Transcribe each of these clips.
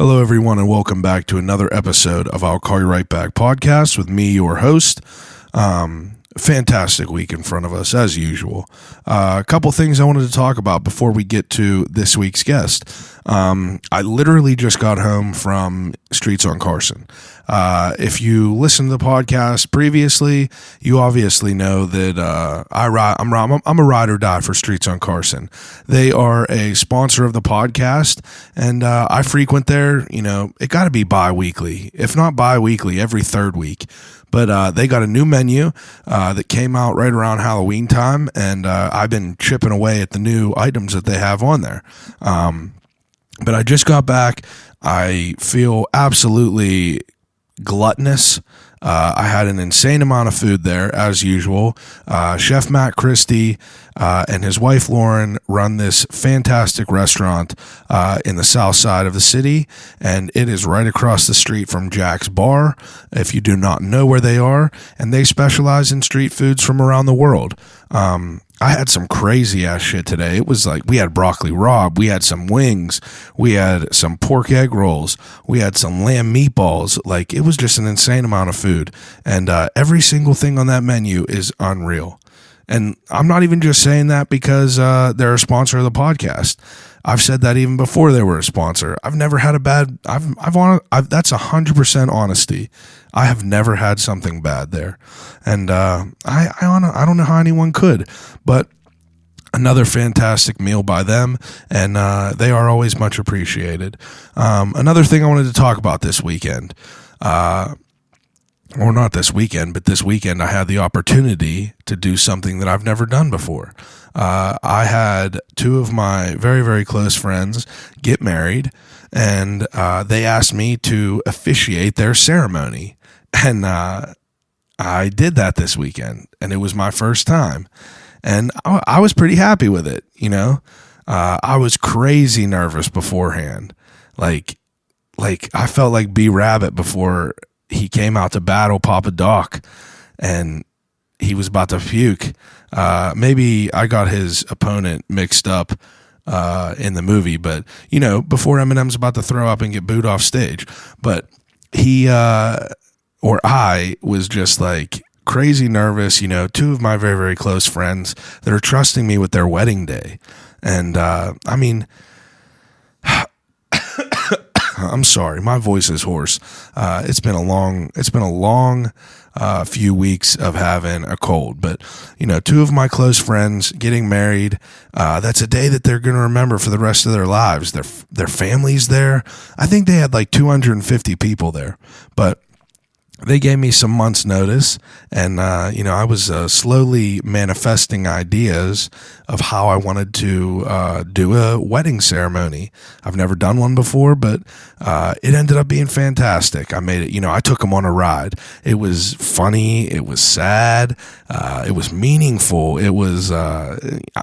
Hello, everyone, and welcome back to another episode of I'll Call You Right Back podcast with me, your host. Fantastic week in front of us, as usual. A couple things I wanted to talk about before we get to this week's guest. I literally just got home from Streets on Carson. If you listened to the podcast previously, you obviously know that I'm a ride or die for Streets on Carson. They are a sponsor of the podcast, and I frequent there. You know, it got to be bi-weekly, if not bi-weekly, every third week. But they got a new menu that came out right around Halloween time, and I've been chipping away at the new items that they have on there. But I just got back. I feel absolutely gluttonous. I had an insane amount of food there, as usual. Chef Matt Christie and his wife Lauren run this fantastic restaurant in the south side of the city, and it is right across the street from Jack's Bar, if you do not know where they are, and they specialize in street foods from around the world. I had some crazy ass shit today. It was like we had broccoli rabe, we had some wings, we had some pork egg rolls, we had some lamb meatballs. Like, it was just an insane amount of food, and every single thing on that menu is unreal. And I'm not even just saying that because they're a sponsor of the podcast. I've said that even before they were a sponsor. I've never had a bad. That's 100% honesty. I have never had something bad there, and I don't know how anyone could. But another fantastic meal by them, and they are always much appreciated. Another thing I wanted to talk about this weekend. Or not this weekend, but this weekend I had the opportunity to do something that I've never done before. I had two of my very, very close friends get married, and they asked me to officiate their ceremony. And I did that this weekend, and it was my first time. And I was pretty happy with it, you know. I was crazy nervous beforehand. Like I felt like B Rabbit before he came out to battle Papa Doc, and he was about to puke. Maybe I got his opponent mixed up in the movie, but, you know, before Eminem's about to throw up and get booed off stage. But I was just like crazy nervous, you know, two of my very, very close friends that are trusting me with their wedding day. And I mean, I'm sorry, my voice is hoarse. It's been a long few weeks of having a cold, but, you know, two of my close friends getting married, that's a day that they're going to remember for the rest of their lives. Their families there. I think they had like 250 people there, but they gave me some months' notice, and, you know, I was slowly manifesting ideas of how I wanted to do a wedding ceremony. I've never done one before, but it ended up being fantastic. I made it, you know, I took them on a ride. It was funny. It was sad. It was meaningful. It was, I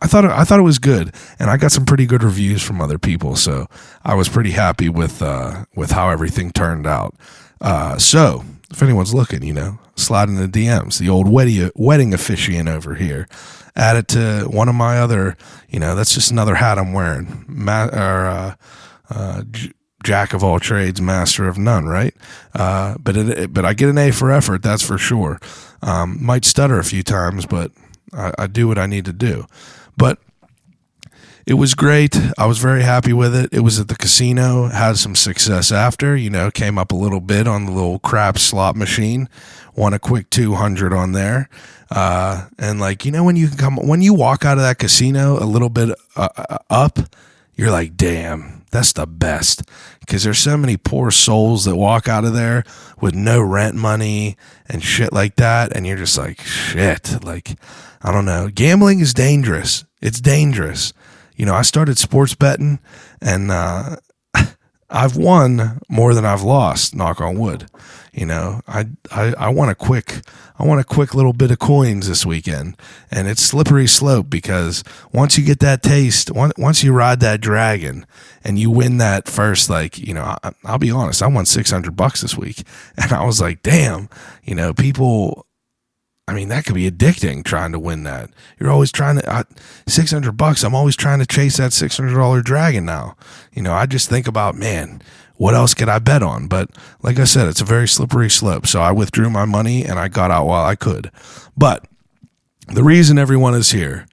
thought it was good, and I got some pretty good reviews from other people, so I was pretty happy with how everything turned out. So, if anyone's looking, you know, slide in the DMs, the old wedding officiant over here. Add it to one of my other, you know, that's just another hat I'm wearing. Jack of all trades, master of none, right? But I get an A for effort, that's for sure. Might stutter a few times, but I do what I need to do. But it was great. I was very happy with it. It was at the casino, had some success after, you know, came up a little bit on the little crap slot machine, won a quick 200 on there. And like, you know, when you walk out of that casino a little bit up, you're like, damn, that's the best. Because there's so many poor souls that walk out of there with no rent money and shit like that. And you're just like, shit, like, I don't know. Gambling is dangerous. It's dangerous. You know, I started sports betting, and I've won more than I've lost, knock on wood. You know, I want a quick little bit of coins this weekend, and it's slippery slope, because once you get that taste, once you ride that dragon and you win that first, like, you know, I'll be honest, I won $600 this week, and I was like, damn, you know, people, I mean, that could be addicting, trying to win that. You're always trying to, $600, I'm always trying to chase that $600 dragon now. You know, I just think about, man, what else could I bet on? But like I said, it's a very slippery slope. So I withdrew my money and I got out while I could. But the reason everyone is here,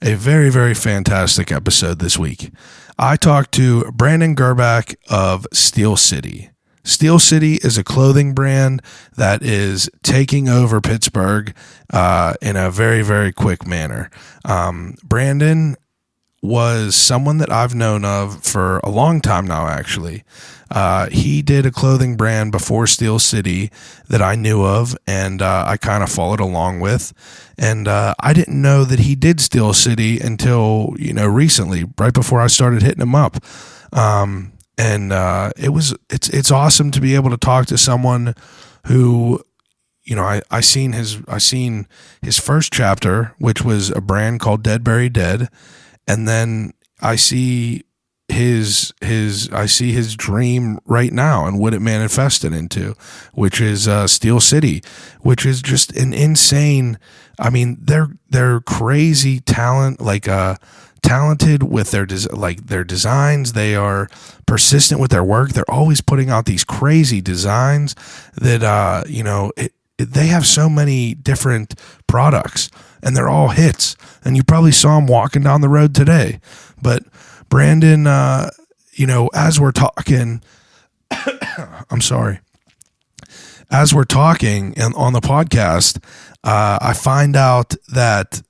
a very, very fantastic episode this week. I talked to Brandon Grbach of Steel City. Steel City is a clothing brand that is taking over Pittsburgh in a very, very quick manner. Brandon was someone that I've known of for a long time now, actually. He did a clothing brand before Steel City that I knew of, and I kind of followed along with. And I didn't know that he did Steel City until, recently, right before I started hitting him up. It's awesome to be able to talk to someone who, I seen his first chapter, which was a brand called Dead Berry Dead. And then I see his dream right now and what it manifested into, which is Steel City, which is just an insane. I mean, they're crazy talent, talented with their designs. They are persistent with their work. They're always putting out these crazy designs that they have so many different products, and they're all hits. And you probably saw him walking down the road today. But Brandon, as we're talking, I'm sorry. As we're talking on the podcast, I find out that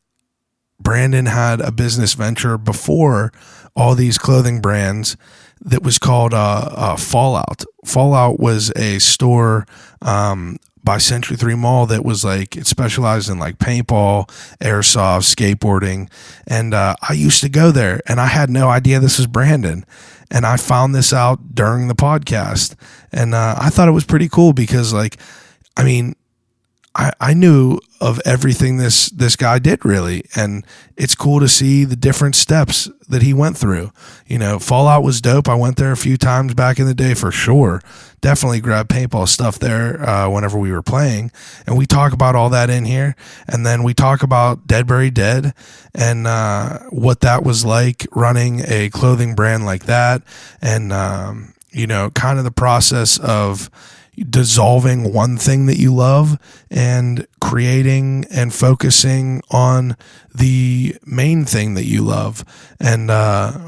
Brandon had a business venture before all these clothing brands that was called Fallout. Fallout was a store by Century 3 Mall that was it specialized in paintball, airsoft, skateboarding. And I used to go there, and I had no idea this was Brandon. And I found this out during the podcast. And I thought it was pretty cool because I knew of everything this guy did, really, and it's cool to see the different steps that he went through. Fallout was dope. I went there a few times back in the day for sure. Definitely grabbed paintball stuff there whenever we were playing, and we talk about all that in here. And then we talk about Dead Berry Dead and what that was like running a clothing brand like that, and kind of the process of dissolving one thing that you love and creating and focusing on the main thing that you love, and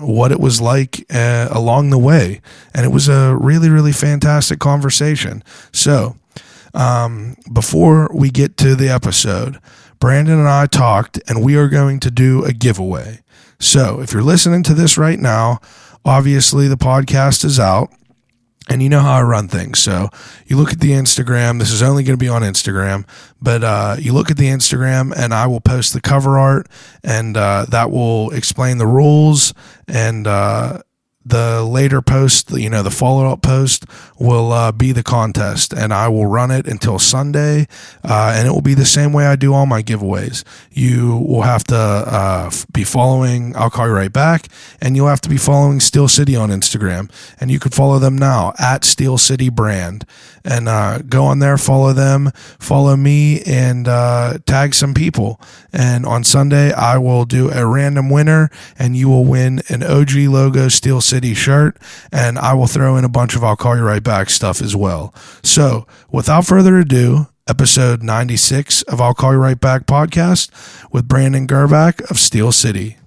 what it was like along the way. And it was a really, really fantastic conversation. So before we get to the episode, Brandon and I talked, and we are going to do a giveaway. So if you're listening to this right now, obviously the podcast is out. And you know how I run things. So you look at the Instagram. This is only going to be on Instagram. But you look at the Instagram, and I will post the cover art. And that will explain the rules. And the later post, the follow-up post will be the contest. And I will run it until Sunday. And it will be the same way I do all my giveaways. You will have to be following I'll Call You Right Back. And you'll have to be following Steel City on Instagram. And you can follow them now at Steel City Brand. And go on there, follow them, follow me, and tag some people. And on Sunday, I will do a random winner, and you will win an OG logo Steel City shirt, and I will throw in a bunch of I'll Call You Right Back stuff as well. So without further ado, episode 96 of I'll Call You Right Back podcast with Brandon Grbach of Steel City.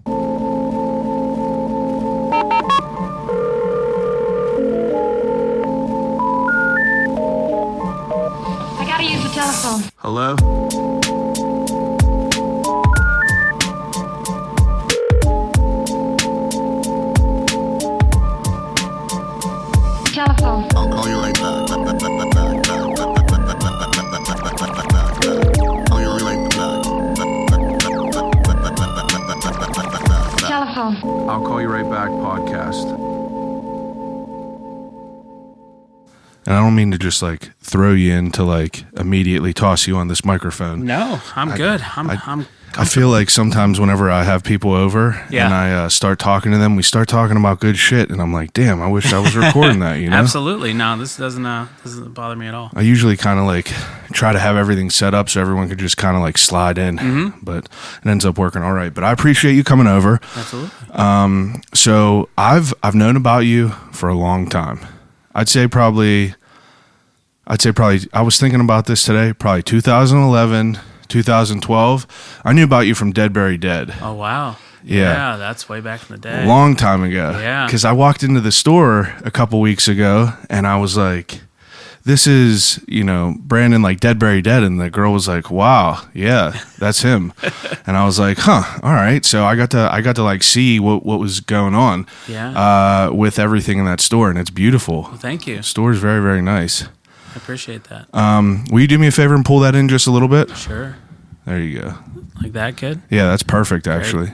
Telephone. Hello? Telephone. I'll call you right back. Call you right back. Telephone. I'll Call You Right Back podcast. And I don't mean to just throw you in to immediately toss you on this microphone. No, I'm good. I feel like sometimes whenever I have people over and I start talking to them, we start talking about good shit, and I'm like, damn, I wish I was recording that, Absolutely. No, this doesn't bother me at all. I usually kind of try to have everything set up so everyone could just kind of slide in, but it ends up working all right. But I appreciate you coming over. Absolutely. So I've known about you for a long time. I'd say probably. I was thinking about this today. Probably 2011, 2012. I knew about you from Dead Bury Dead. Oh, wow. Yeah. That's way back in the day. A long time ago. Yeah. Because I walked into the store a couple weeks ago and I was like, this is, Brandon, like Dead Bury Dead. And the girl was like, wow, yeah, that's him. And I was like, huh, all right. So I got to like see what was going on with everything in that store. And it's beautiful. Well, thank you. The store is very, very nice. I appreciate that. Will you do me a favor and pull that in just a little bit? Sure. There you go. Like that, kid? Yeah, that's perfect, actually.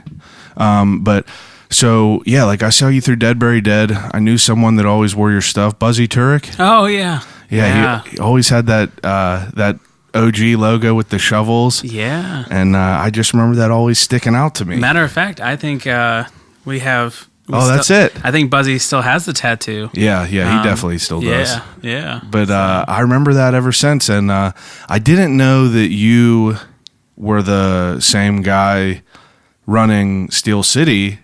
But so, yeah, like I saw you through Dead Bury Dead. I knew someone that always wore your stuff, Buzzy Turek. Oh, yeah. Yeah, he always had that OG logo with the shovels. Yeah. And I just remember that always sticking out to me. Matter of fact, I think we have... that's it. I think Buzzy still has the tattoo. Yeah, he definitely still does. Yeah. But I remember that ever since. And I didn't know that you were the same guy running Steel City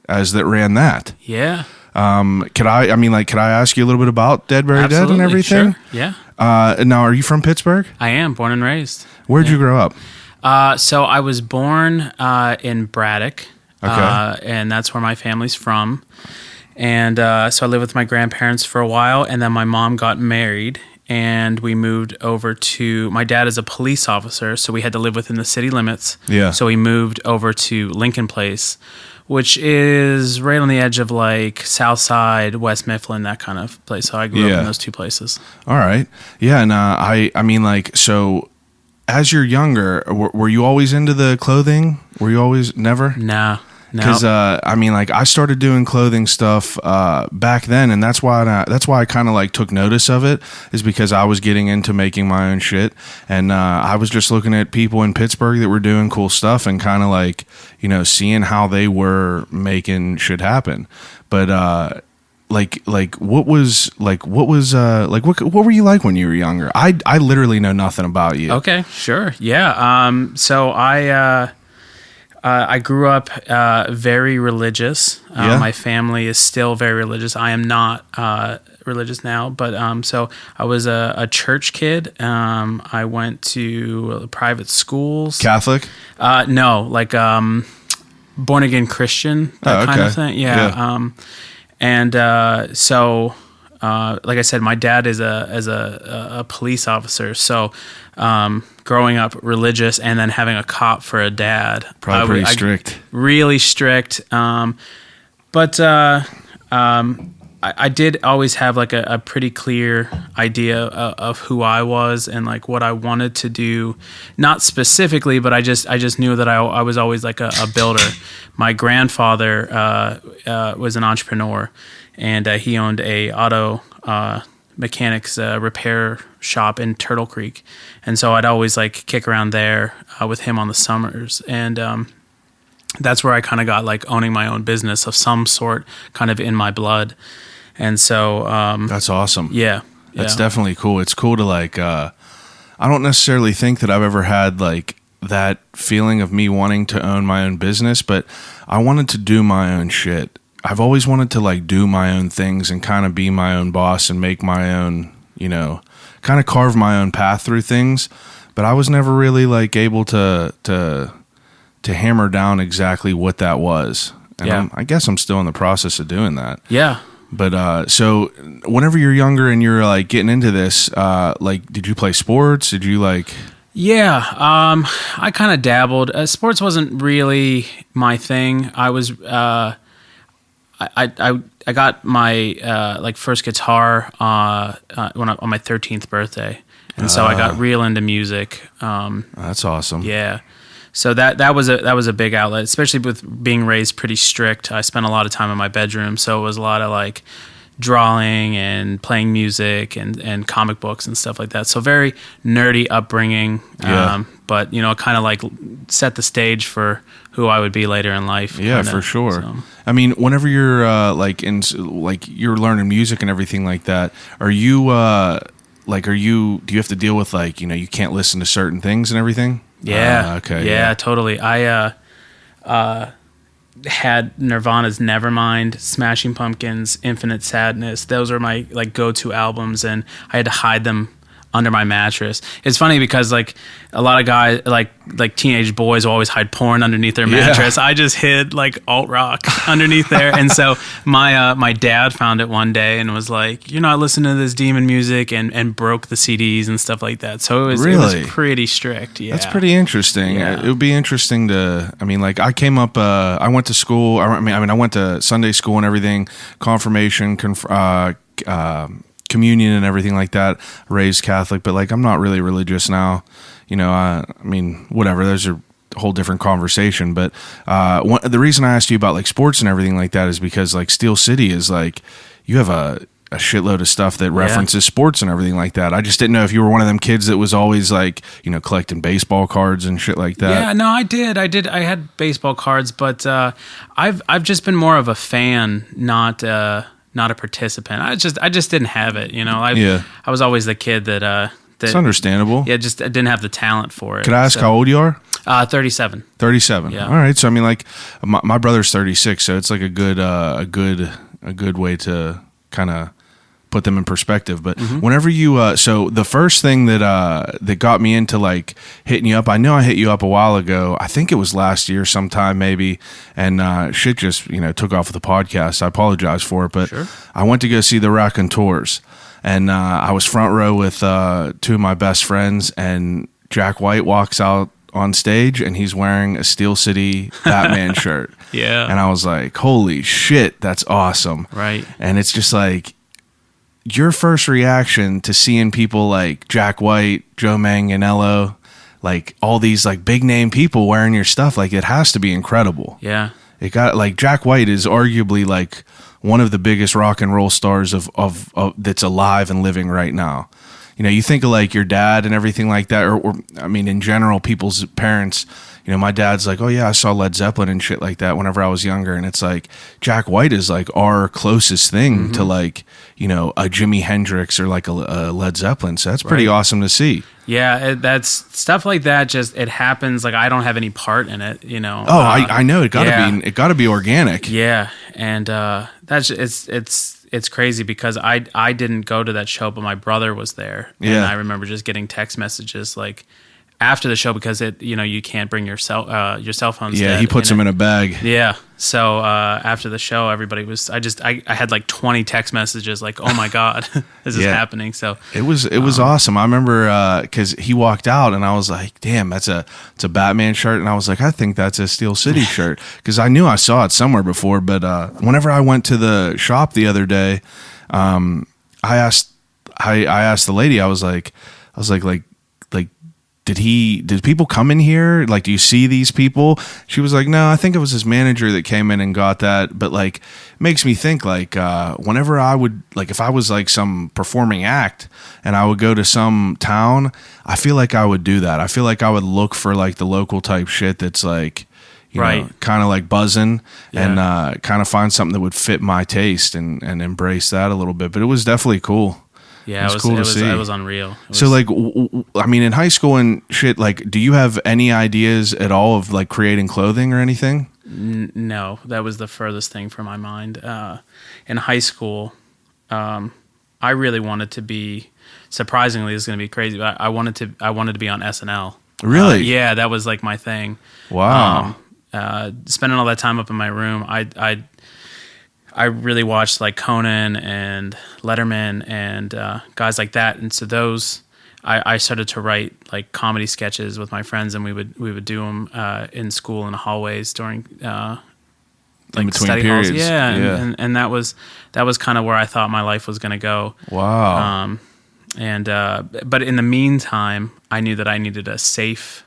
as that ran that. Yeah. Could I ask you a little bit about Dead Bury Dead and everything? Sure. Yeah. Now, are you from Pittsburgh? I am, born and raised. Where'd you grow up? So I was born in Braddock. Okay. And that's where my family's from. And so I lived with my grandparents for a while, and then my mom got married, and we moved over to... My dad is a police officer, so we had to live within the city limits. Yeah. So we moved over to Lincoln Place, which is right on the edge of like South Side, West Mifflin, that kind of place. So I grew up in those two places. All right. Yeah, and I mean, like, so as you're younger, were you always into the clothing? Were you always... Never? No. Because I mean, like, I started doing clothing stuff back then, and that's why I kind of like took notice of it, is because I was getting into making my own shit, and I was just looking at people in Pittsburgh that were doing cool stuff, and kind of like, seeing how they were making shit happen. But what were you like when you were younger? I literally know nothing about you. Okay, sure, yeah. So I grew up very religious. My family is still very religious. I am not religious now, but so I was a church kid. I went to private schools. Catholic? No, like born again Christian, that kind of thing. Yeah. So like I said, my dad is a police officer, so growing up religious and then having a cop for a dad, probably pretty strict, really strict. But I did always have like a pretty clear idea of who I was and like what I wanted to do. Not specifically, but I just knew that I was always like a builder. My grandfather was an entrepreneur, and he owned a auto mechanics repair shop in Turtle Creek, and so I'd always like kick around there with him on the summers, and that's where I kind of got like owning my own business of some sort kind of in my blood. And so that's awesome. Yeah, that's definitely cool. It's cool to like I don't necessarily think that I've ever had like that feeling of me wanting to own my own business, but I wanted to do my own shit. I've always wanted to like do my own things and kind of be my own boss and make my own, kind of carve my own path through things, but I was never really like able to hammer down exactly what that was. And I guess I'm still in the process of doing that. Yeah. But so whenever you're younger and you're like getting into this, like, did you play sports? Did you like... Yeah, I kind of dabbled. Sports wasn't really my thing. I was, I got my like first guitar on my 13th birthday, and so I got real into music. That's awesome. Yeah, so that was a big outlet, especially with being raised pretty strict. I spent a lot of time in my bedroom, so it was a lot of like drawing and playing music and comic books and stuff like that. So very nerdy upbringing, but kind of like set the stage for who I would be later in life. Yeah, for sure. So. I mean, whenever you're you're learning music and everything like that, do you have to deal with like, you can't listen to certain things and everything? Yeah. Okay. Yeah, totally. had Nirvana's Nevermind, Smashing Pumpkins, Infinite Sadness. Those were my like go-to albums, and I had to hide them under my mattress. It's funny because like a lot of guys, like teenage boys, always hide porn underneath their mattress. I just hid like alt rock underneath there, and so my dad found it one day and was like, "You're not listening to this demon music," and broke the CDs and stuff like that. So it was pretty strict. Yeah, that's pretty interesting. Yeah. It would be interesting to. I mean, like I came up. I went to school. I went to Sunday school and everything, confirmation, communion and everything like that, raised Catholic, but like I'm not really religious now, I mean, whatever, there's a whole different conversation, but the reason I asked you about like sports and everything like that is because like Steel City is like, you have a shitload of stuff that references sports and everything like that. I just didn't know if you were one of them kids that was always like, collecting baseball cards and shit like that. Yeah, no, I did. I had baseball cards, but I've just been more of a fan, not a participant. I just didn't have it, I was always the kid that it's understandable. Yeah, I didn't have the talent for it. Could I ask how old you are? 37. 37. Yeah. All right. So I mean, like my brother's 36, so it's like a good way to kind of put them in perspective. But whenever you so the first thing that got me into like hitting you up, I know I hit you up a while ago. I think it was last year sometime maybe, and shit just took off with the podcast. I apologize for it, but sure. I went to go see the Raconteurs, and I was front row with two of my best friends, and Jack White walks out on stage and he's wearing a Steel City Batman shirt. Yeah. And I was like, holy shit, that's awesome. Right. And it's just like, your first reaction to seeing people like Jack White, Joe Manganiello, like all these like big name people wearing your stuff, like it has to be incredible. Yeah. It got like Jack White is arguably like one of the biggest rock and roll stars of that's alive and living right now. You think of like your dad and everything like that, or I mean, in general, people's parents. My dad's like, oh yeah, I saw Led Zeppelin and shit like that whenever I was younger, and it's like Jack White is like our closest thing to like a Jimi Hendrix or like a Led Zeppelin. So that's pretty awesome to see. Yeah, that's stuff like that. Just it happens. Like I don't have any part in it. Oh, I know it gotta be organic. Yeah, and that's it's crazy because I didn't go to that show, but my brother was there. Yeah. And I remember just getting text messages like after the show because you can't bring your cell phones. Yeah, he puts them in a bag. Yeah. So after the show, everybody was. I had like 20 text messages like, oh my god, this is happening. So it was awesome. I remember because he walked out and I was like, damn, it's a Batman shirt, and I was like, I think that's a Steel City shirt because I knew I saw it somewhere before. But whenever I went to the shop the other day, I asked the lady, I was like. Did people come in here? Like, do you see these people? She was like, no, I think it was his manager that came in and got that. But like, it makes me think like, whenever I would, like if I was like some performing act and I would go to some town, I feel like I would do that. I feel like I would look for like the local type shit that's like, you know, kind of like buzzing and kind of find something that would fit my taste and embrace that a little bit. But it was definitely cool. Yeah, it was cool to see. It was unreal. So, like, I mean, in high school and shit, like, do you have any ideas at all of, like, creating clothing or anything? No, that was the furthest thing from my mind. In high school, I really wanted to be, surprisingly, this is going to be crazy, but I wanted to be on SNL. Really? Yeah, that was, like, my thing. Wow. Spending all that time up in my room, I really watched like Conan and Letterman and guys like that, and so those I started to write like comedy sketches with my friends, and we would do them in school in the hallways during like study halls. Yeah. And that was kind of where I thought my life was going to go. Wow. But in the meantime, I knew that I needed a safe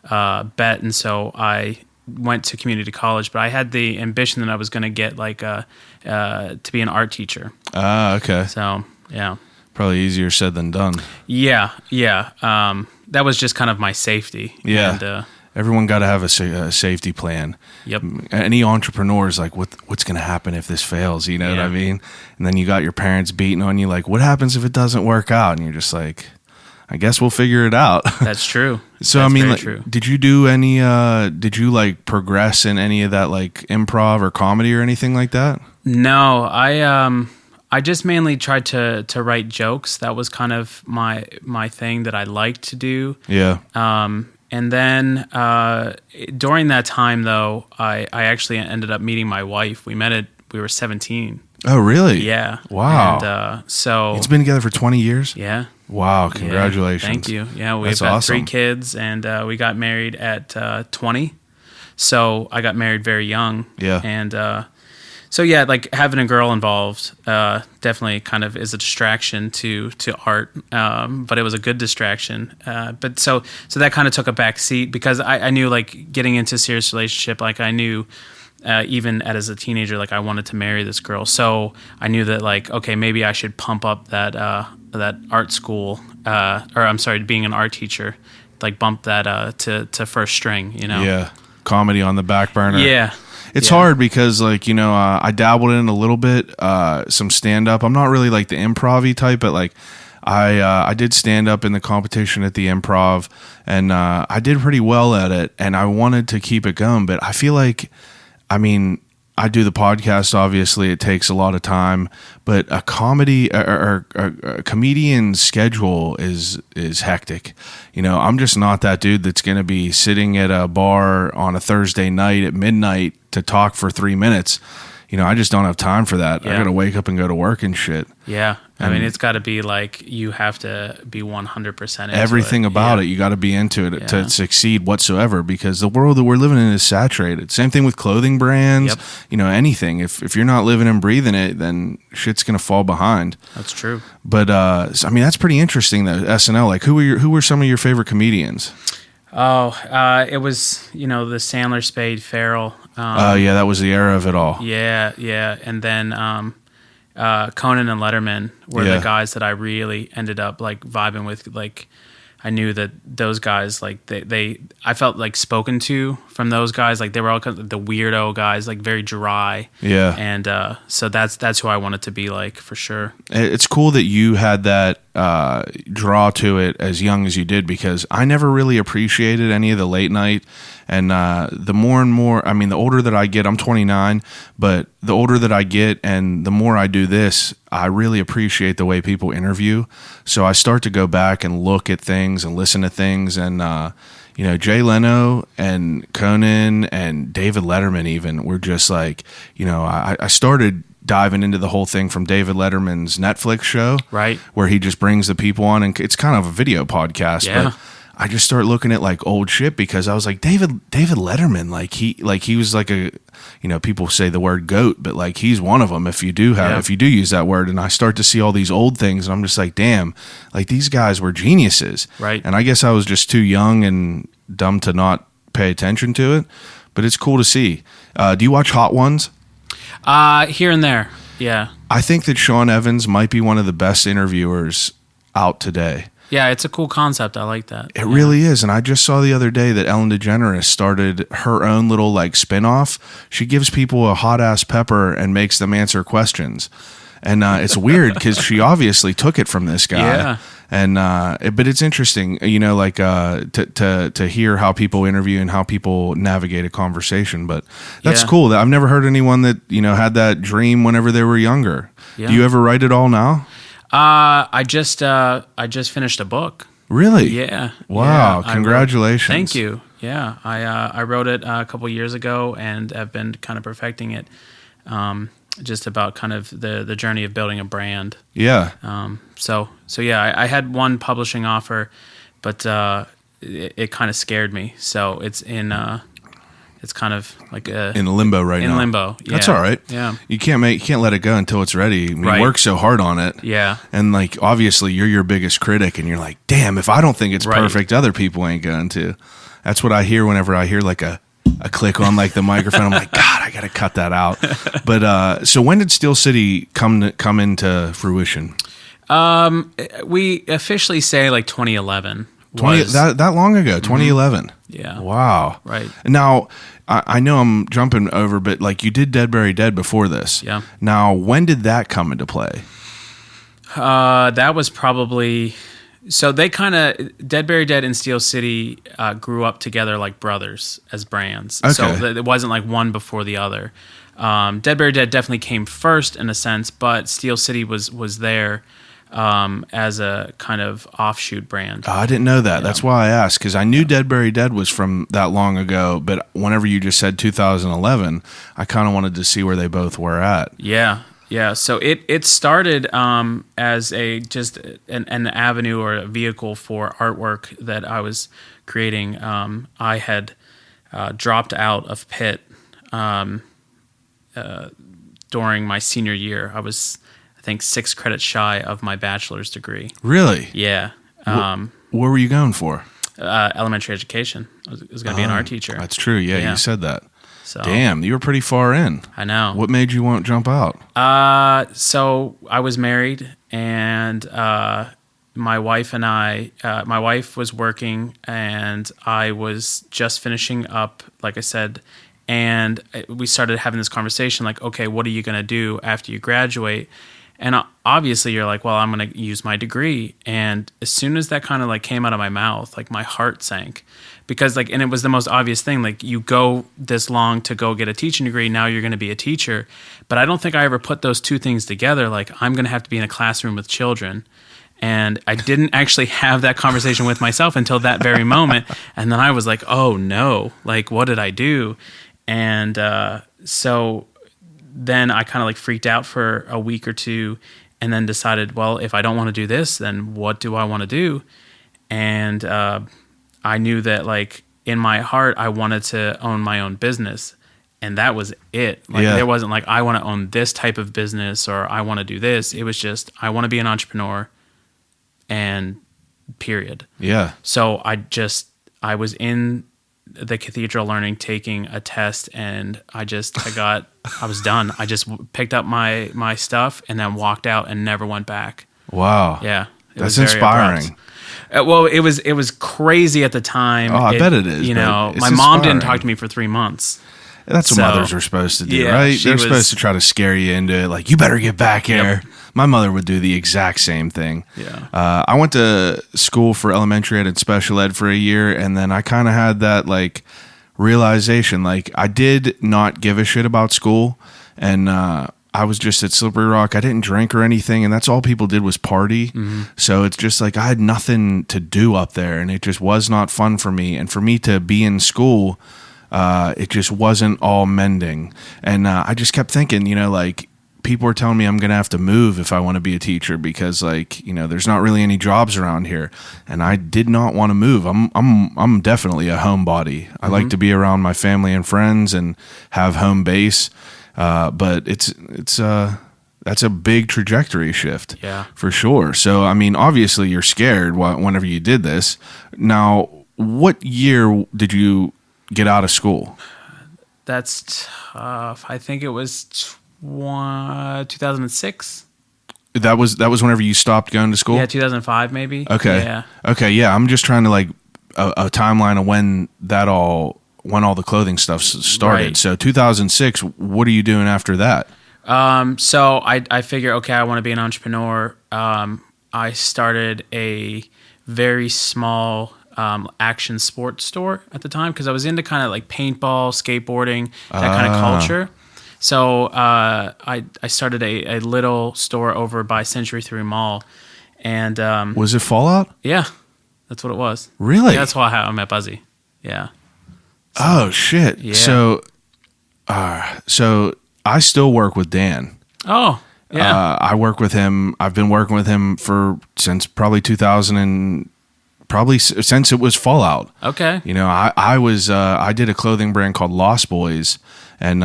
bet, and so I went to community college, but I had the ambition that I was going to get like to be an art teacher. Okay. So yeah, probably easier said than done. Yeah. That was just kind of my safety. Yeah. And, everyone got to have a safety plan. Yep. Any entrepreneur is like, what's going to happen if this fails? You know what I mean? And then you got your parents beating on you, like, what happens if it doesn't work out? And you're just like, I guess we'll figure it out. That's true. So, That's I mean, very like, true. did you do any, did you like progress in any of that like improv or comedy or anything like that? No, I just mainly tried to write jokes. That was kind of my thing that I liked to do. Yeah. And then during that time, though, I actually ended up meeting my wife. We were 17. Oh, really? Yeah. Wow. And so It's been together for 20 years? yeah. Wow. Congratulations. Yeah, thank you. Yeah, we've That's got awesome. 3 kids, and we got married at 20. So I got married very young. Yeah. And so yeah, like having a girl involved definitely kind of is a distraction to art, but it was a good distraction. But so that kind of took a back seat because I knew like getting into a serious relationship, like I knew even as a teenager, like I wanted to marry this girl. So I knew that like, okay, maybe I should pump up that art school, or I'm sorry, being an art teacher, like bump that to first string, you know? Yeah. Comedy on the back burner. Yeah. It's Yeah. hard because, like, you know, I dabbled in a little bit, some stand up. I'm not really like the improv-y type, but like I did stand up in the competition at the Improv, and I did pretty well at it, and I wanted to keep it going. But I feel like, I mean, I do the podcast. Obviously, it takes a lot of time, but a comedy or a comedian's schedule is hectic. You know, I'm just not that dude that's going to be sitting at a bar on a Thursday night at midnight to talk for 3 minutes. You know, I just don't have time for that. I Yeah. got to wake up and go to work and shit. Yeah. I mean, it's got to be like you have to be 100% into Everything it. about Yeah. it, you got to be into it Yeah. to succeed whatsoever, because the world that we're living in is saturated. Same thing with clothing brands, Yep. you know, anything. If you're not living and breathing it, then shit's going to fall behind. That's true. But so, I mean, that's pretty interesting though. SNL, like who were some of your favorite comedians? Oh, it was, you know, the Sandler, Spade, Farrell. Yeah, that was the era of it all. Yeah, yeah. And then Conan and Letterman were Yeah. the guys that I really ended up like vibing with. Like, I knew that those guys, like I felt like spoken to from those guys. Like they were all kind of the weirdo guys, like very dry. Yeah. And so that's who I wanted to be like for sure. It's cool that you had that draw to it as young as you did, because I never really appreciated any of the late night. And the more and more, I mean, the older that I get, I'm 29, but the older that I get and the more I do this, I really appreciate the way people interview. So I start to go back and look at things and listen to things. And, you know, Jay Leno and Conan and David Letterman even were just like, you know, I started diving into the whole thing from David Letterman's Netflix show, Right. where he just brings the people on, and it's kind of a video podcast. Yeah. But I just start looking at like old shit, because I was like, David Letterman, like he was like a, you know, people say the word goat, but like he's one of them if you do use that word. And I start to see all these old things, and I'm just like, damn, like these guys were geniuses. Right. And I guess I was just too young and dumb to not pay attention to it, but it's cool to see. Do you watch Hot Ones? Here and there. Yeah. I think that Sean Evans might be one of the best interviewers out today. Yeah, it's a cool concept. I like that. It really is. And I just saw the other day that Ellen DeGeneres started her own little like spinoff. She gives people a hot ass pepper and makes them answer questions. And it's weird because she obviously took it from this guy. Yeah. And but it's interesting, you know, like to hear how people interview and how people navigate a conversation. But that's Yeah. cool. I've never heard anyone that, you know, had that dream whenever they were younger. Yeah. Do you ever write it all now? I just finished a book. Really? Yeah. Wow. Yeah, Congratulations. Thank you. Yeah. I wrote it a couple years ago and have been kind of perfecting it. Just about kind of the journey of building a brand. Yeah. So yeah, I had one publishing offer, but it kind of scared me. So it's it's kind of like In limbo right now. in limbo. Yeah. That's all right. Yeah. You can't let it go until it's ready. I mean, Right. You work so hard on it. Yeah. And like obviously you're your biggest critic, and you're like, damn, if I don't think it's Right. perfect, other people ain't going to. That's what I hear whenever I hear like a click on like the microphone. I'm like, God, I gotta cut that out. But so when did Steel City come into fruition? We officially say like 2011. 20 was- that long ago, 2011. Yeah. Wow. Right. Now, I know I'm jumping over, but like you did Dead Berry Dead before this. Yeah. Now, when did that come into play? That was probably So they kind of Dead Berry Dead and Steel City grew up together like brothers as brands. Okay. So it wasn't like one before the other. Dead Berry Dead definitely came first in a sense, but Steel City was there as a kind of offshoot brand. Oh, I didn't know that. That's why I asked, because I knew Dead Berry Dead was from that long ago, but whenever you just said 2011, I kind of wanted to see where they both were at. Yeah. So it started as just an avenue or a vehicle for artwork that I was creating. I had dropped out of Pitt during my senior year. I was, I think, 6 credits shy of my bachelor's degree. Really? Yeah. What were you going for? Elementary education. I was going to be an art teacher. That's true. Yeah, you said that. So, Damn, you were pretty far in. I know. What made you want to jump out? So I was married, and my wife and my wife was working, and I was just finishing up, like I said, and we started having this conversation like, okay, what are you going to do after you graduate? And obviously you're like, well, I'm going to use my degree. And as soon as that kind of like came out of my mouth, like my heart sank, because like, and it was the most obvious thing, like you go this long to go get a teaching degree. Now you're going to be a teacher. But I don't think I ever put those two things together. Like I'm going to have to be in a classroom with children. And I didn't actually have that conversation with myself until that very moment. And then I was like, oh no, like what did I do? And so then I kind of like freaked out for a week or two, and then decided, well, if I don't want to do this, then what do I want to do? And I knew that like in my heart, I wanted to own my own business, and that was it. Like there wasn't like, I want to own this type of business or I want to do this. It was just, I want to be an entrepreneur, and period. Yeah. So I was in the Cathedral Learning taking a test, and I was done. I just picked up my stuff and then walked out and never went back. Wow. Yeah. That's inspiring. Well, it was crazy at the time. Oh, I bet it is. You know, my mom didn't talk to me for 3 months. That's what mothers are supposed to do, right? They're supposed to try to scare you into it. Like, you better get back here. Yep. My mother would do the exact same thing. Yeah. I went to school for elementary ed and special ed for a year, and then I kind of had that like realization. Like, I did not give a shit about school, and I was just at Slippery Rock. I didn't drink or anything, and that's all people did was party. Mm-hmm. So it's just like I had nothing to do up there, and it just was not fun for me. And for me to be in school, it just wasn't all mending. And I just kept thinking, you know, like people were telling me I'm going to have to move if I want to be a teacher because, like, you know, there's not really any jobs around here. And I did not want to move. I'm definitely a homebody. I like to be around my family and friends and have home base. But that's a big trajectory shift, for sure. So, I mean, obviously you're scared whenever you did this. Now, what year did you get out of school? That's tough. I think it was 2006. That was whenever you stopped going to school? Yeah, 2005 maybe. Okay. Yeah. Okay, yeah. I'm just trying to like a timeline of when all the clothing stuff started. Right. So 2006, what are you doing after that? So I figure, okay, I want to be an entrepreneur. I started a very small action sports store at the time because I was into kind of like paintball, skateboarding, that kind of culture. So I started a little store over by Century 3 Mall. And was it Fallout? Yeah, that's what it was. Really? Yeah, that's why I met Buzzy. Yeah. So, oh shit! Yeah. So I still work with Dan. Oh, yeah. I work with him. I've been working with him since probably 2000 and probably since it was Fallout. Okay. You know, I did a clothing brand called Lost Boys, and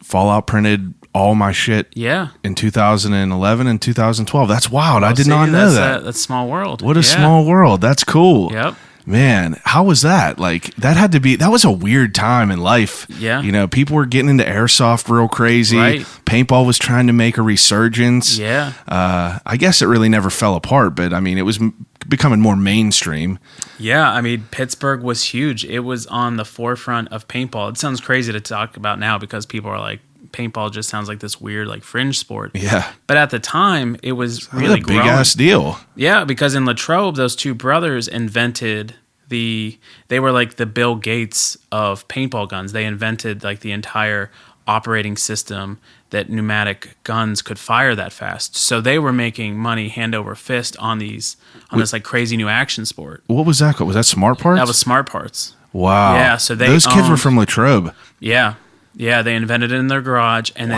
Fallout printed all my shit. Yeah. In 2011 and 2012. That's wild. I did not know that. That's small world. What a small world. That's cool. Yep. Man, how was that? Like, that was a weird time in life. Yeah. You know, people were getting into airsoft real crazy. Right. Paintball was trying to make a resurgence. Yeah. I guess it really never fell apart, but I mean, it was becoming more mainstream. Yeah. I mean, Pittsburgh was huge. It was on the forefront of paintball. It sounds crazy to talk about now because people are like, paintball just sounds like this weird like fringe sport. Yeah. But at the time, it was really a big growing. ass deal. Yeah, because in Latrobe, those two brothers invented they were like the Bill Gates of paintball guns. They invented like the entire operating system that pneumatic guns could fire that fast. So they were making money hand over fist on this like crazy new action sport. What was that called? Was that Smart Parts? That was Smart Parts. Wow. Yeah, so those kids were from Latrobe. Yeah. Yeah, they invented it in their garage, and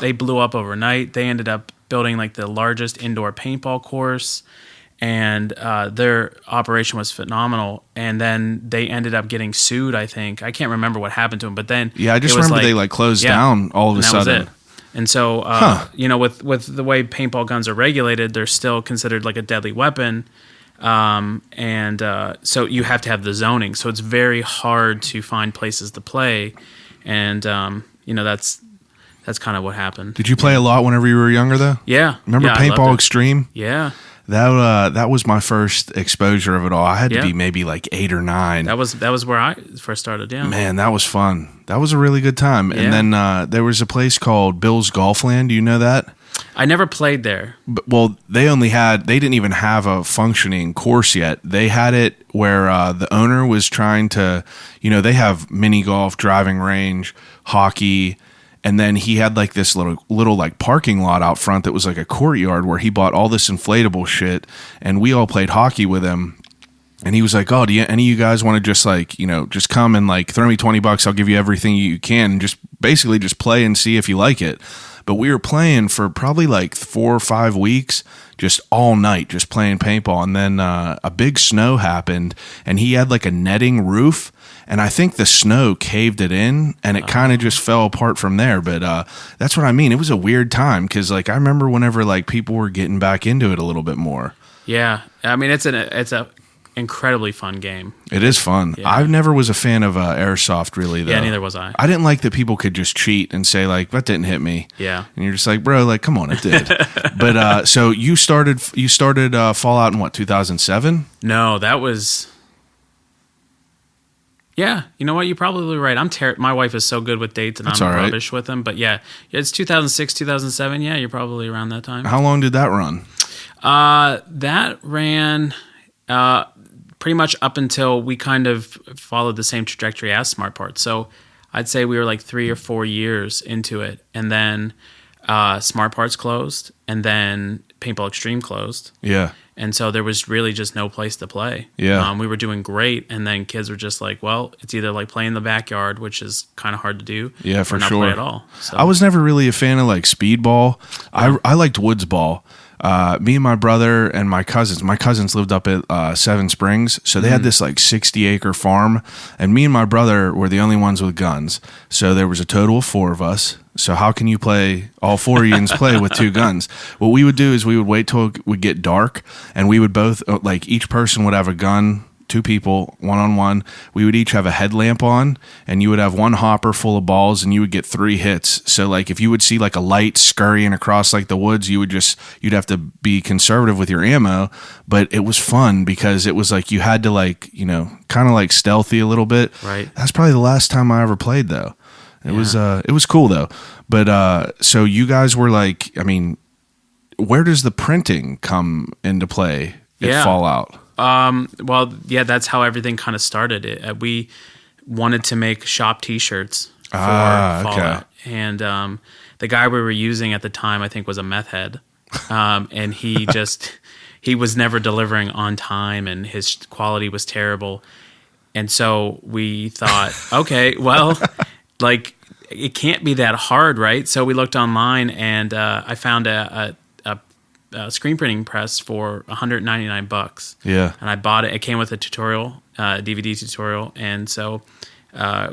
they blew up overnight. They ended up building like the largest indoor paintball course, and their operation was phenomenal. And then they ended up getting sued, I think. I can't remember what happened to them, but then I just remember they like closed down all of a sudden. Was it. And so, with the way paintball guns are regulated, they're still considered like a deadly weapon. So you have to have the zoning. So it's very hard to find places to play. And, that's kind of what happened. Did you play a lot whenever you were younger, though? Yeah. Remember Paintball Extreme? Yeah. That was my first exposure of it all. I had to be maybe like 8 or 9. That was where I first started. Yeah. Man, that was fun. That was a really good time. Yeah. And then there was a place called Bill's Golfland. Do you know that? I never played there. Well, they didn't even have a functioning course yet. They had it where the owner was trying to, they have mini golf, driving range, hockey, and then he had like this little like parking lot out front that was like a courtyard where he bought all this inflatable shit, and we all played hockey with him. And he was like, "Oh, do any of you guys want to just like, just come and like throw me $20? I'll give you everything you can, and just basically just play and see if you like it." But we were playing for probably like 4 or 5 weeks, just all night, just playing paintball. And then a big snow happened, and he had like a netting roof, and I think the snow caved it in, and it kind of just fell apart from there. But that's what I mean. It was a weird time because like I remember whenever like people were getting back into it a little bit more. Yeah, I mean it's a incredibly fun game. It is fun. Yeah. I never was a fan of airsoft, really, though. Yeah, neither was I. I didn't like that people could just cheat and say, like, that didn't hit me. Yeah. And you're just like, bro, like, come on, it did. But so you started Fallout in what, 2007? No, that was... Yeah, you know what? You're probably right. My wife is so good with dates, and I'm rubbish with them. But yeah, it's 2006, 2007. Yeah, you're probably around that time. How long did that run? That ran... pretty much up until we kind of followed the same trajectory as Smart Parts. So I'd say we were like 3 or 4 years into it. And then Smart Parts closed, and then Paintball Extreme closed. Yeah. And so there was really just no place to play. Yeah. We were doing great, and then kids were just like, well, it's either like play in the backyard, which is kind of hard to do. Yeah, for or not sure. play at all. So. I was never really a fan of like speedball. Yeah. I liked woods ball. Me and my brother and my cousins lived up at Seven Springs, so they had this like 60-acre farm, and me and my brother were the only ones with guns. So there was a total of 4 of us. So how can you play, all 4 of you play with 2 guns? What we would do is we would wait till it would get dark, and we would both, like each person would have a gun, 2 people, one-on-one. We would each have a headlamp on, and you would have 1 hopper full of balls, and you would get 3 hits. So like if you would see like a light scurrying across like the woods, you'd have to be conservative with your ammo. But it was fun because it was like you had to like, kind of like stealthy a little bit. Right. That's probably the last time I ever played though. It was cool though. But so you guys were like, I mean, where does the printing come into play at Fallout? Well, yeah, that's how everything kind of started. We wanted to make shop T-shirts for Fallout, and the guy we were using at the time, I think, was a meth head, and he was never delivering on time, and his quality was terrible, and so we thought, okay, well, like it can't be that hard, right? So we looked online, and I found a screen printing press for $199. Yeah. And I bought it. It came with a tutorial, DVD tutorial. And so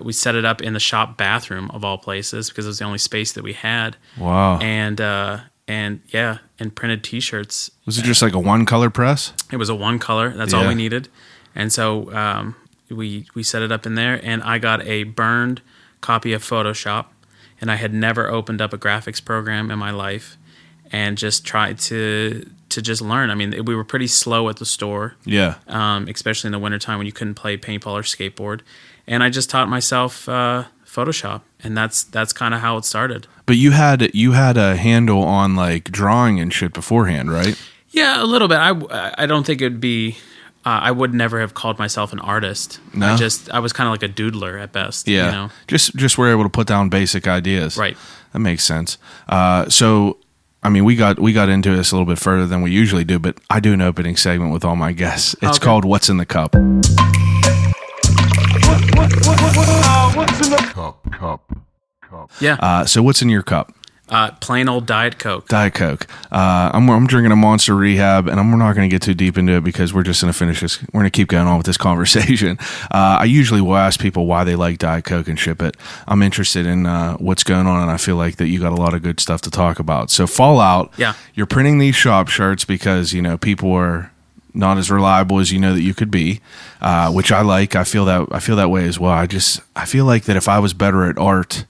we set it up in the shop bathroom of all places because it was the only space that we had. Wow. And printed T-shirts. Was it just like a 1-color press? It was a 1 color. That's all we needed. And so we set it up in there, and I got a burned copy of Photoshop, and I had never opened up a graphics program in my life. And just tried to just learn. I mean, we were pretty slow at the store. Yeah. Especially in the wintertime when you couldn't play paintball or skateboard. And I just taught myself Photoshop, and that's kind of how it started. But you had a handle on like drawing and shit beforehand, right? Yeah, a little bit. I don't think it'd be. I would never have called myself an artist. No? I was kind of like a doodler at best. Yeah. You know? Just were able to put down basic ideas. Right. That makes sense. So, I mean, we got into this a little bit further than we usually do, but I do an opening segment with all my guests. It's called "What's in the Cup." What's in the cup? Yeah. So, what's in your cup? Plain old Diet Coke. Diet Coke. I'm drinking a Monster Rehab, and we're not going to get too deep into it because we're just going to finish this. We're going to keep going on with this conversation. I usually will ask people why they like Diet Coke and ship it. I'm interested in what's going on, and I feel like that you got a lot of good stuff to talk about. So Fallout, Yeah. You're printing these shop shirts because, people are not as reliable as you know that you could be, which I like. I feel that way as well. I feel like that if I was better at art,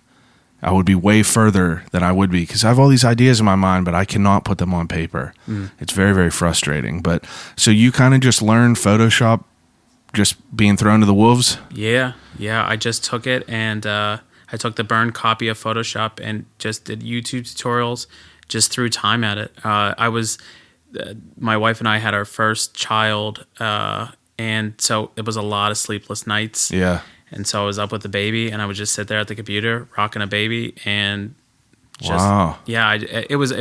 I would be way further than I would be because I have all these ideas in my mind, but I cannot put them on paper. It's very, very frustrating. But so you kind of just learned Photoshop just being thrown to the wolves? Yeah. I just took it and I took the burned copy of Photoshop and just did YouTube tutorials, just threw time at it. My wife and I had our first child, and so it was a lot of sleepless nights. Yeah. And so I was up with the baby, and I would just sit there at the computer rocking a baby, and just Wow. yeah, it was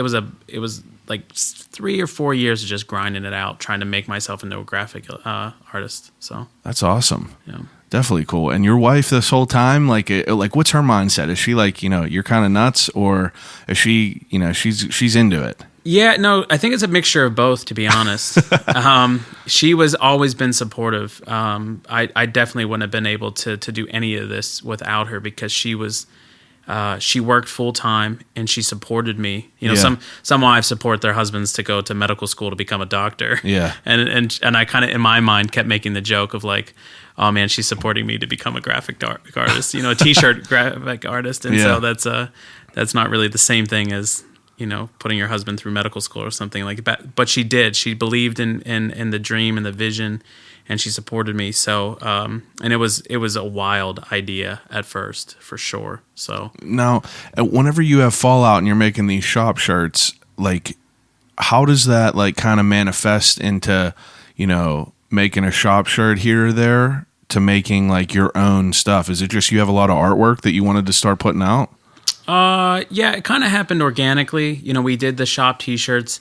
like 3 or 4 years of just grinding it out, trying to make myself into a graphic artist. So That's awesome. yeah. Definitely cool. And your wife this whole time, like what's her mindset? Is she like, you're kind of nuts, or is she, she's into it? Yeah, no, I think it's a mixture of both, to be honest. She was always been supportive. I definitely wouldn't have been able to do any of this without her because she worked full time and she supported me. Yeah. Some wives support their husbands to go to medical school to become a doctor. Yeah. And I kind of in my mind kept making the joke of like, oh man, she's supporting me to become a graphic artist, a t-shirt graphic artist. And Yeah. so that's not really the same thing as putting your husband through medical school or something like that. But she did. She believed in the dream and the vision, and she supported me. So, and it was a wild idea at first, for sure. So Now, whenever you have Fallout and you're making these shop shirts, like, how does that like kind of manifest into, making a shop shirt here or there to making like your own stuff? Is it just you have a lot of artwork that you wanted to start putting out? Yeah, it kind of happened organically. We did the shop t-shirts,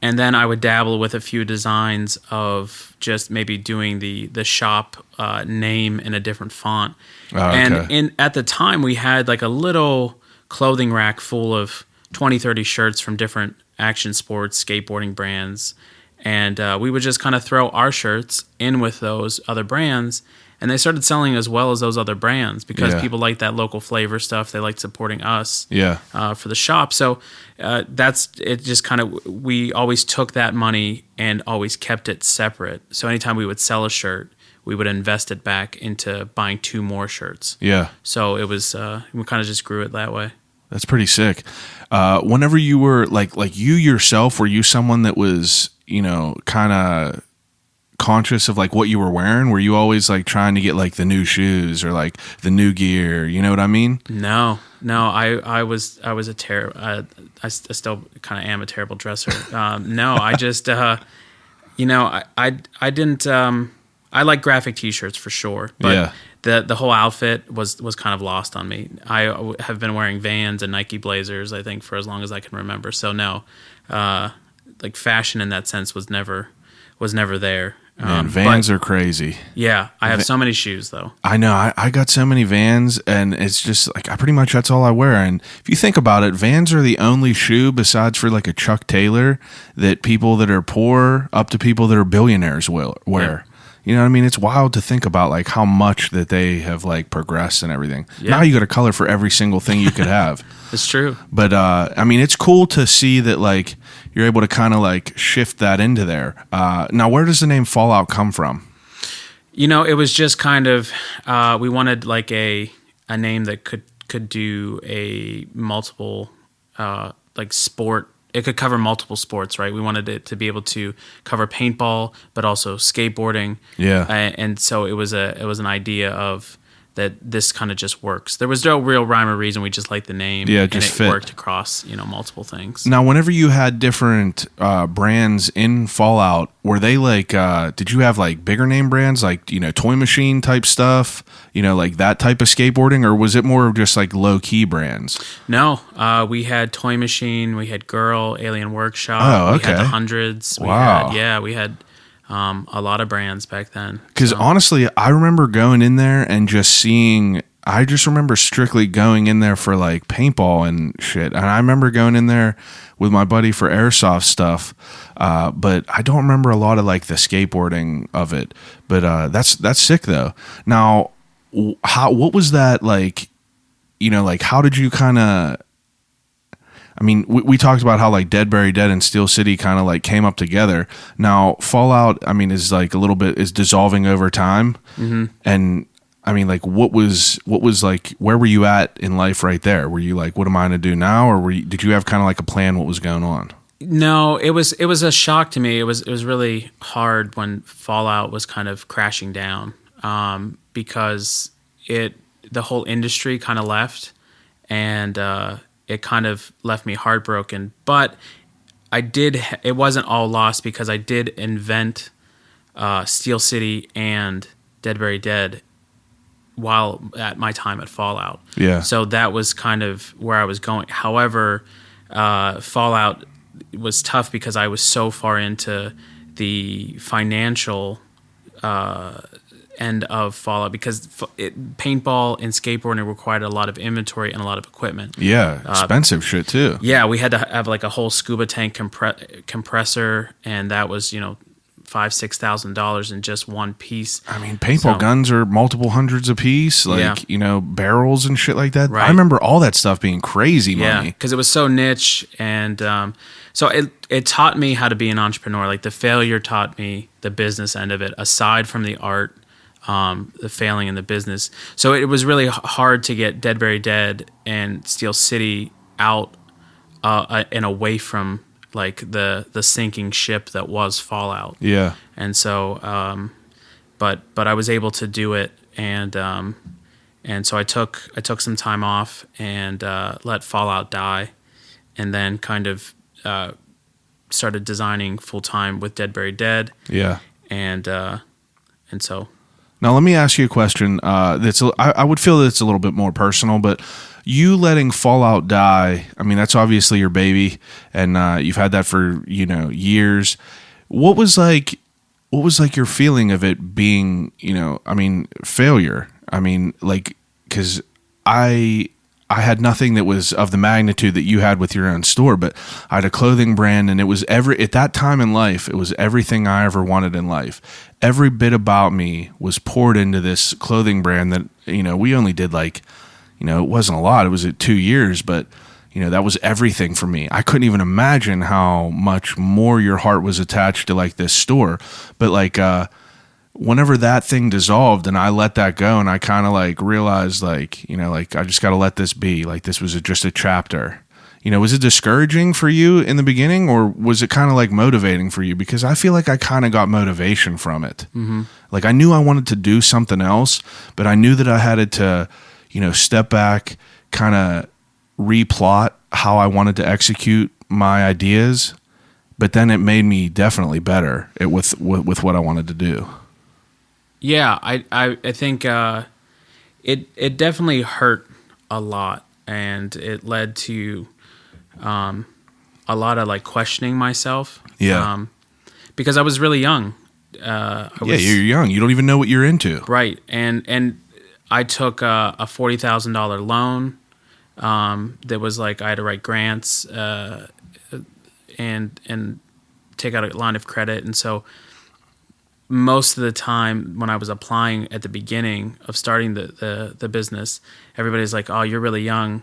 and then I would dabble with a few designs of just maybe doing the shop name in a different font. Oh, okay. And at the time, we had like a little clothing rack full of 20, 30 shirts from different action sports, skateboarding brands. And we would just kind of throw our shirts in with those other brands. And they started selling as well as those other brands because Yeah. people like that local flavor stuff. They liked supporting us Yeah. for the shop. So that's it. Just kind of we always took that money and always kept it separate. So anytime we would sell a shirt, we would invest it back into buying 2 more shirts. Yeah. So it was we kind of just grew it that way. That's pretty sick. Whenever you were like you yourself, were you someone that was, kind of conscious of like what you were wearing? Were you always like trying to get like the new shoes or like the new gear? You know what I mean? No. I was a terrible. I still kind of am a terrible dresser. No, I just I didn't. I like graphic T-shirts for sure, but Yeah. the whole outfit was kind of lost on me. I have been wearing Vans and Nike Blazers, I think, for as long as I can remember. So no, like fashion in that sense was never there. Man, Vans are crazy. Yeah, I have so many shoes though. I know. I got so many Vans, and it's just like that's all I wear. And if you think about it, Vans are the only shoe besides for like a Chuck Taylor that people that are poor up to people that are billionaires will wear. Yeah. You know what I mean? It's wild to think about like how much that they have like progressed and everything. Yeah. Now you got a color for every single thing you could have. It's true. But I mean, it's cool to see that like you're able to kind of like shift that into there. Now, where does the name Fallout come from? It was just kind of we wanted like a name that could do a multiple like sport. It could cover multiple sports, right? We wanted it to be able to cover paintball, but also skateboarding. Yeah. And so it was an idea of that this kind of just works. There was no real rhyme or reason. We just liked the name. Yeah, it and just it fit. worked across, multiple things. Now, whenever you had different brands in Fallout, were they like, did you have like bigger name brands, like, Toy Machine type stuff, like that type of skateboarding, or was it more of just like low key brands? No, we had Toy Machine, we had Girl, Alien Workshop, Oh, we had okay. the Hundreds. Wow. We had a lot of brands back then. Because honestly, I remember going in there and just seeing. I just remember strictly going in there for like paintball and shit. And I remember going in there with my buddy for airsoft stuff. But I don't remember a lot of like the skateboarding of it. But that's sick though. Now, what was that like? Like how did you kind of? I mean, we talked about how like Dead Bury Dead and Steel City kind of like came up together. Now Fallout, I mean, is like a little bit is dissolving over time, and I mean, like what was like where were you at in life right there? Were you like, what am I going to do now, or did you have kind of like a plan what was going on? No, it was a shock to me. It was really hard when Fallout was kind of crashing down because the whole industry kind of left, and it kind of left me heartbroken. But it wasn't all lost because I did invent Steel City and Dead Bury Dead while at my time at Fallout. Yeah. So that was kind of where I was going. However, Fallout was tough because I was so far into the financial end of Fallout because paintball and skateboarding required a lot of inventory and a lot of equipment. Yeah, expensive shit too. Yeah, we had to have like a whole scuba tank compressor, and that was $5,000-$6,000 in just one piece. I mean, paintball guns are multiple hundreds a piece, like barrels and shit like that. Right. I remember all that stuff being crazy money. Yeah, because it was so niche, and so it taught me how to be an entrepreneur. Like the failure taught me the business end of it, aside from the art. The failing in the business. So it was really hard to get Dead Bury Dead and Steel City out and away from like the sinking ship that was Fallout. Yeah. And so, but I was able to do it, and so I took some time off and let Fallout die, and then kind of started designing full time with Dead Bury Dead. Yeah. And so. Now, let me ask you a question. I would feel that it's a little bit more personal, but you letting Fallout die, I mean, that's obviously your baby, and you've had that for, years. What was like your feeling of it being, failure? I mean, like, because I had nothing that was of the magnitude that you had with your own store, but I had a clothing brand, and it was at that time in life, it was everything I ever wanted in life. Every bit about me was poured into this clothing brand that, we only did like, it wasn't a lot. It was 2 years, but, that was everything for me. I couldn't even imagine how much more your heart was attached to like this store. But like, whenever that thing dissolved and I let that go, and I kind of like realized like, like I just got to let this be, like this was just a chapter. Was it discouraging for you in the beginning, or was it kind of like motivating for you? Because I feel like I kind of got motivation from it. Mm-hmm. Like I knew I wanted to do something else, but I knew that I had to, step back, kind of replot how I wanted to execute my ideas. But then it made me definitely better with what I wanted to do. Yeah, I think it definitely hurt a lot, and it led to a lot of like questioning myself. Yeah, because I was really young. You're young. You don't even know what you're into. Right, and I took a $40,000 loan. That was like I had to write grants and take out a line of credit, and so. Most of the time when I was applying at the beginning of starting the business, everybody's like, oh, you're really young.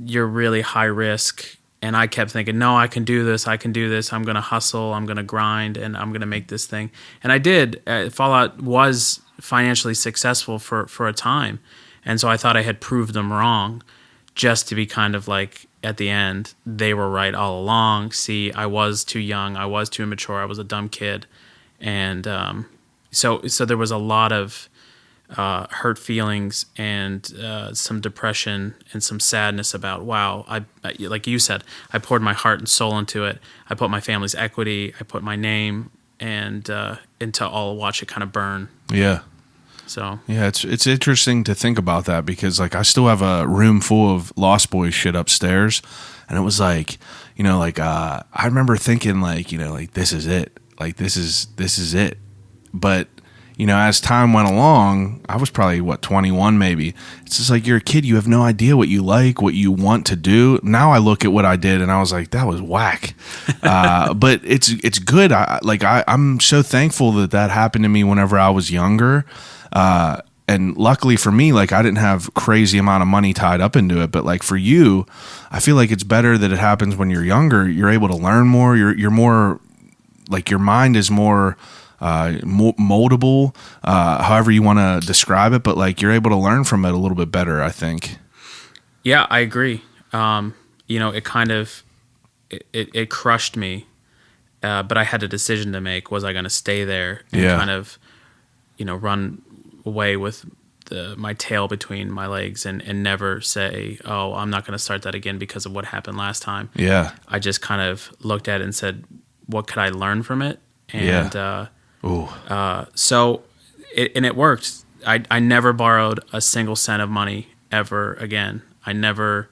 You're really high risk. And I kept thinking, no, I can do this. I'm going to hustle. I'm going to grind, and I'm going to make this thing. And I did. Fallout was financially successful for a time. And so I thought I had proved them wrong, just to be kind of like, at the end, they were right all along. See, I was too young. I was too immature. I was a dumb kid. And so there was a lot of hurt feelings and some depression and some sadness about, wow, I like you said, I poured my heart and soul into it. I put my family's equity, I put my name, and into all watch it kind of burn. Yeah. So yeah, it's interesting to think about that, because like I still have a room full of Lost Boys shit upstairs, and it was like, you know, like I remember thinking like, you know, like this is it, like this is it. But you know, as time went along, I was probably 21 maybe. It's just like you're a kid, you have no idea what you like, what you want to do. Now I look at what I did and I was like, that was whack. But it's good. I'm so thankful that happened to me whenever I was younger. And luckily for me, like I didn't have crazy amount of money tied up into it. But like for you, I feel like it's better that it happens when you're younger. You're able to learn more. You're more like, your mind is more moldable, however you want to describe it, but like you're able to learn from it a little bit better, I think. Yeah, I agree. You know, it kind of it crushed me, but I had a decision to make. Was I going to stay there and kind of, you know, run away with my tail between my legs and never say, oh, I'm not going to start that again because of what happened last time? Yeah. I just kind of looked at it and said, what could I learn from it? And so it worked. I never borrowed a single cent of money ever again. I never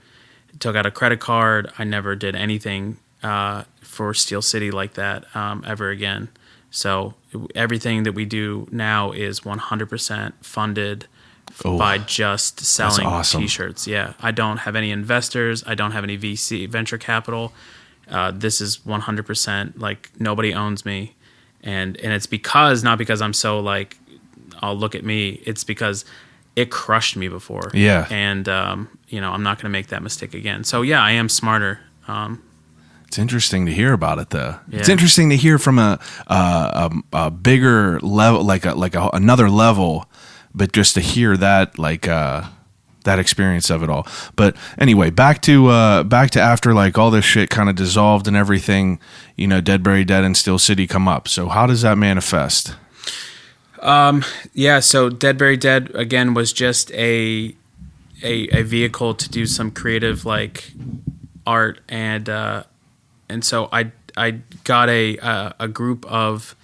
took out a credit card. I never did anything for Steel City like that ever again. So everything that we do now is 100% funded by just selling T-shirts. Yeah, I don't have any investors. I don't have any VC venture capital. This is 100% like nobody owns me. And it's not because I'm so like, oh, look at me. It's because it crushed me before. Yeah. And, you know, I'm not going to make that mistake again. So, yeah, I am smarter. It's interesting to hear about it, though. Yeah. It's interesting to hear from a bigger level, like another level, but just to hear that, like, that experience of it all. But anyway, back to after like all this shit kind of dissolved and everything, you know, Dead Buried Dead and Steel City come up. So how does that manifest? Yeah, so Dead Buried Dead again was just a vehicle to do some creative like art, and so I got a group of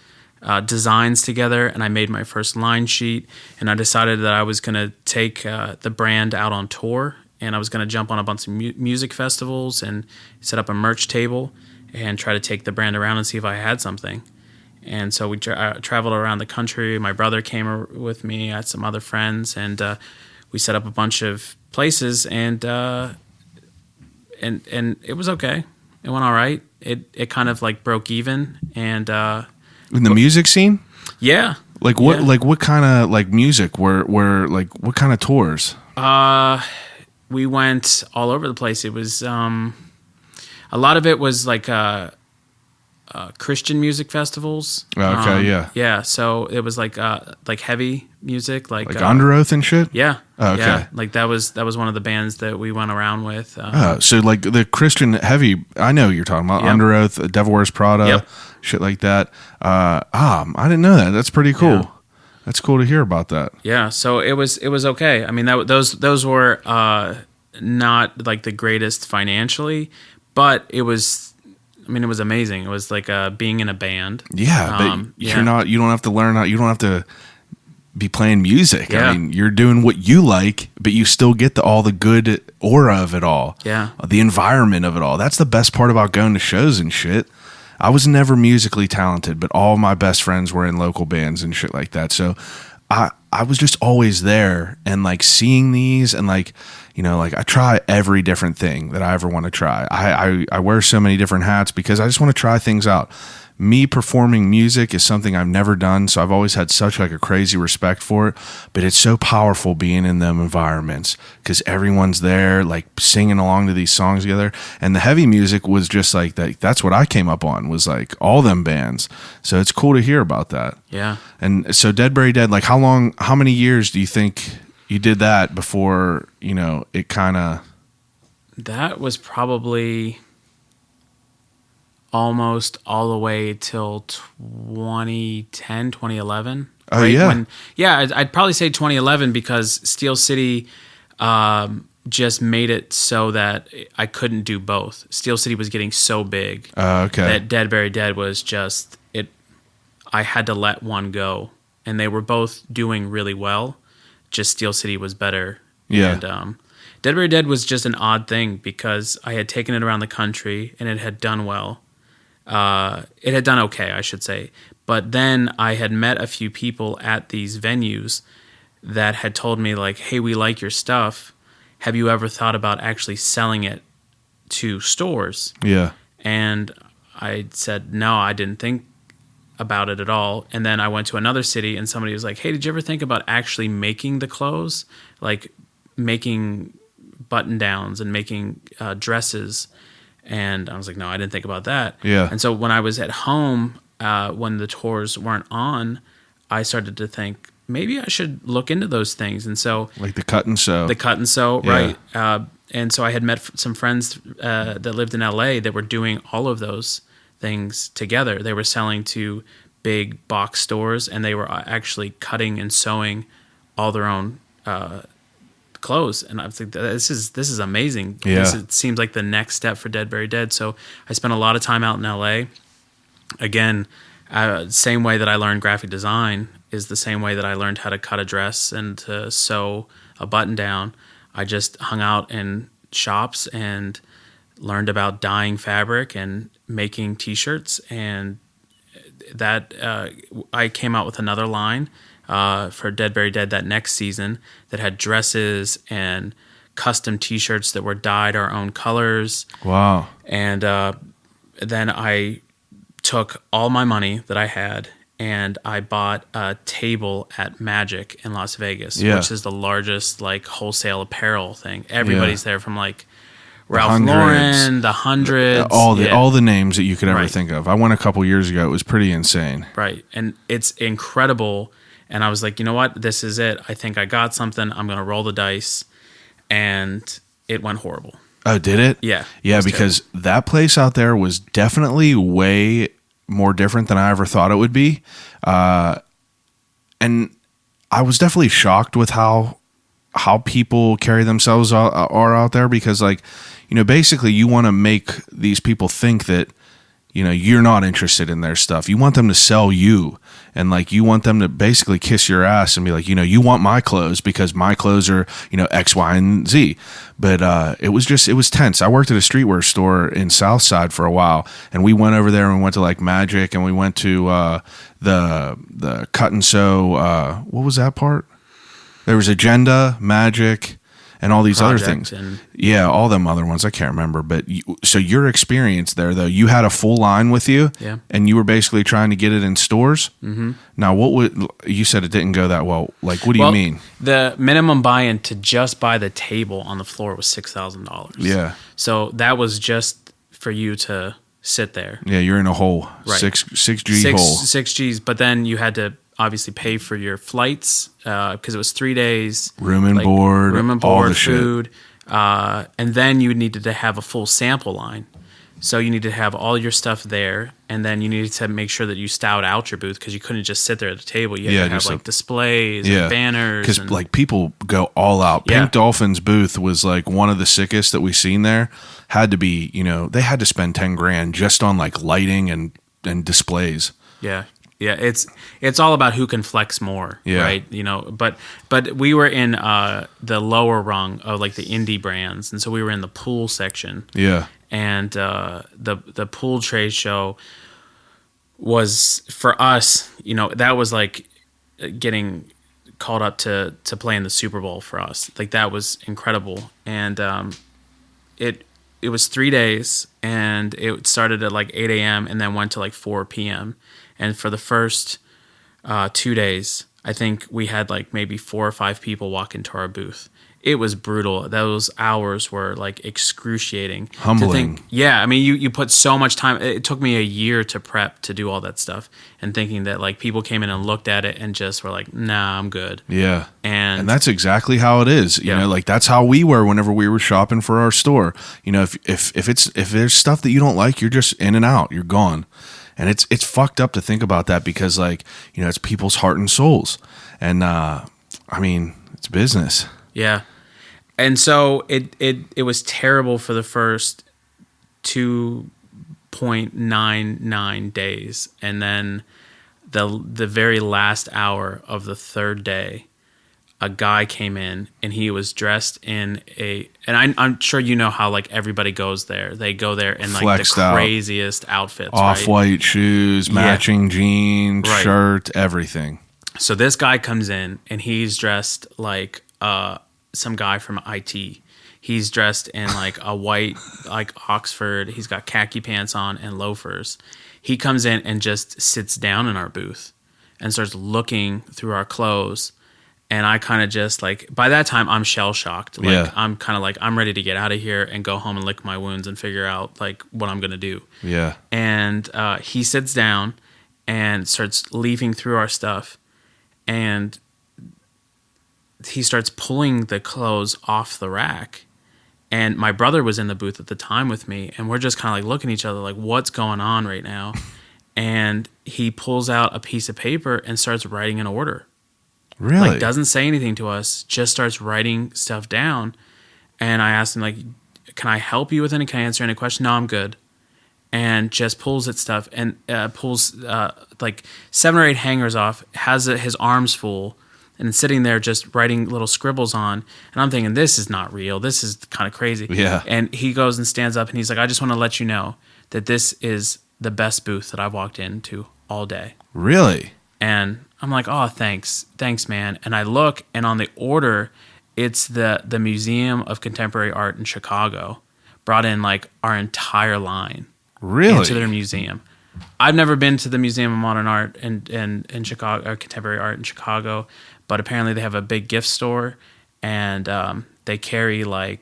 designs together, and I made my first line sheet, and I decided that I was going to take the brand out on tour, and I was going to jump on a bunch of music festivals and set up a merch table and try to take the brand around and see if I had something. And so we traveled around the country. My brother came with me. I had some other friends, and we set up a bunch of places, and it was okay. It went all right. It kind of like broke even, and in the music scene? Yeah. Like what? Yeah. Like what kind of like music? Were like what kind of tours? We went all over the place. It was a lot of it was like Christian music festivals. Okay, yeah. Yeah, so it was like heavy music, like Under Oath and shit. Yeah. Okay. Yeah, like that was one of the bands that we went around with. So like the Christian heavy, I know you're talking about. Yep. Under Oath, Devil Wears Prada, yep. Shit like that. I didn't know that. That's pretty cool. Yeah. That's cool to hear about that. Yeah, so it was okay. I mean, those were not like the greatest financially, but it was. I mean, it was amazing. It was like being in a band. Yeah, but you're not. You don't have to learn how. You don't have to be playing music. Yeah. I mean, you're doing what you like, but you still get all the good aura of it all. Yeah, the environment of it all. That's the best part about going to shows and shit. I was never musically talented, but all my best friends were in local bands and shit like that. So I was just always there and like seeing these and like, you know, like I try every different thing that I ever want to try. I wear so many different hats because I just want to try things out. Me performing music is something I've never done, so I've always had such like a crazy respect for it, but it's so powerful being in them environments because everyone's there like singing along to these songs together. And the heavy music was just like that. That's what I came up on was like all them bands. So it's cool to hear about that. Yeah. And so Dead Buried Dead, like how many years do you think you did that before, you know, it kind of... That was probably almost all the way till 2010, 2011. Oh, right? yeah. I'd probably say 2011 because Steel City just made it so that I couldn't do both. Steel City was getting so big Okay. that Dead Very Dead was just it. I had to let one go, and they were both doing really well. Just Steel City was better. Yeah. And Dead Very Dead was just an odd thing because I had taken it around the country and it had done well. It had done okay, I should say. But then I had met a few people at these venues that had told me, like, hey, we like your stuff. Have you ever thought about actually selling it to stores? Yeah. And I said, no, I didn't think about it at all. And then I went to another city and somebody was like, hey, did you ever think about actually making the clothes? Like making button downs and making dresses? And I was like, no, I didn't think about that. Yeah. And so when I was at home, when the tours weren't on, I started to think maybe I should look into those things. And so Like the cut and sew. right. And so I had met some friends that lived in LA that were doing all of those things together. They were selling to big box stores, and they were actually cutting and sewing all their own clothes. And I was like, this is amazing. Yeah. It seems like the next step for Dead Very Dead. So I spent a lot of time out in LA. Again, same way that I learned graphic design is the same way that I learned how to cut a dress and to sew a button down. I just hung out in shops and learned about dyeing fabric and making t-shirts. And that I came out with another line for Dead Very Dead that next season that had dresses and custom t-shirts that were dyed our own colors. Wow. And then I took all my money that I had and I bought a table at Magic in Las Vegas, which is the largest like wholesale apparel thing. Everybody's there, from like Ralph Lauren, the Hundreds, all the names that you could ever Right. think of. I went a couple years ago. It was pretty insane. Right. And it's incredible. And I was like, you know what? This is it. I think I got something. I'm going to roll the dice. And it went horrible. Oh, did it? Yeah. Yeah, It was because that place out there was definitely way more different than I ever thought it would be. And I was definitely shocked with how people carry themselves are out there, because, like, you know, basically you want to make these people think that, you know, you're not interested in their stuff. You want them to sell you, and like you want them to basically kiss your ass and be like, you know, you want my clothes because my clothes are, you know, X, Y, and Z. But it was tense. I worked at a streetwear store in Southside for a while, and we went over there and we went to like Magic, and we went to the cut and sew. What was that part? There was Agenda, Magic, and all these Project other things. and- Yeah, all them other ones. I can't remember. But so your experience there, though, you had a full line with you, Yeah. and you were basically trying to get it in stores. Mm-hmm. Now, you said it didn't go that well. Like, what do you mean? The minimum buy-in to just buy the table on the floor was $6,000. Yeah. So that was just for you to sit there. Yeah, you're in a hole. Right. 6G hole. 6 Gs, but then you had to obviously pay for your flights because it was 3 days. Room and board, all the shit. food. And then you needed to have a full sample line. So you needed to have all your stuff there, and then you needed to make sure that you stowed out your booth because you couldn't just sit there at the table. You had to have like displays and banners. Because like people go all out. Yeah. Pink Dolphin's booth was like one of the sickest that we've seen there. Had to be, you know, they had to spend $10,000 just on like lighting and displays. Yeah. Yeah, it's all about who can flex more, right? You know, but we were in the lower rung of like the indie brands, and so we were in the pool section. Yeah. And the pool trade show was, for us, you know, that was like getting called up to play in the Super Bowl for us. Like, that was incredible. And it was 3 days, and it started at like 8 a.m. and then went to like 4 p.m. And for the first 2 days, I think we had like maybe 4 or 5 people walk into our booth. it was brutal. Those hours were like excruciating. Humbling. Yeah, I mean, you put so much time. It took me a year to prep to do all that stuff, and thinking that like people came in and looked at it and just were like, "Nah, I'm good." Yeah. And that's exactly how it is. You know, like that's how we were whenever we were shopping for our store. You know, if there's stuff that you don't like, you're just in and out. You're gone. And it's fucked up to think about that because, like, you know, it's people's heart and souls. And I mean, it's business. Yeah. And so it was terrible for the first 2.99 days. And then the very last hour of the third day, a guy came in and he was dressed in and I'm sure you know how like everybody goes there. They go there in like Flexed the out. craziest outfits. Off-white shoes, matching jeans, Right. shirt, everything. So this guy comes in and he's dressed like some guy from IT. He's dressed in like a white like Oxford. He's got khaki pants on and loafers. He comes in and just sits down in our booth and starts looking through our clothes. And I kind of just like, by that time I'm shell shocked. Like Yeah. I'm kind of like, I'm ready to get out of here and go home and lick my wounds and figure out like what I'm going to do. Yeah. And he sits down and starts leafing through our stuff. And he starts pulling the clothes off the rack. And my brother was in the booth at the time with me. And we're just kind of like looking at each other like, what's going on right now? And he pulls out a piece of paper and starts writing an order. Really? Like, doesn't say anything to us, just starts writing stuff down. And I asked him, like, can I help you with any? Can I answer any question? No, I'm good. And just pulls at stuff and pulls like 7 or 8 hangers off, has his arms full, and sitting there just writing little scribbles on. And I'm thinking, this is not real. This is kind of crazy. Yeah. And he goes and stands up and he's like, I just want to let you know that this is the best booth that I've walked into all day. Really? And I'm like, oh, thanks, man. And I look, and on the order, it's the Museum of Contemporary Art in Chicago brought in like our entire line Really? into their museum. I've never been to the Museum of Modern Art in Chicago, or Contemporary Art in Chicago, but apparently they have a big gift store, and they carry like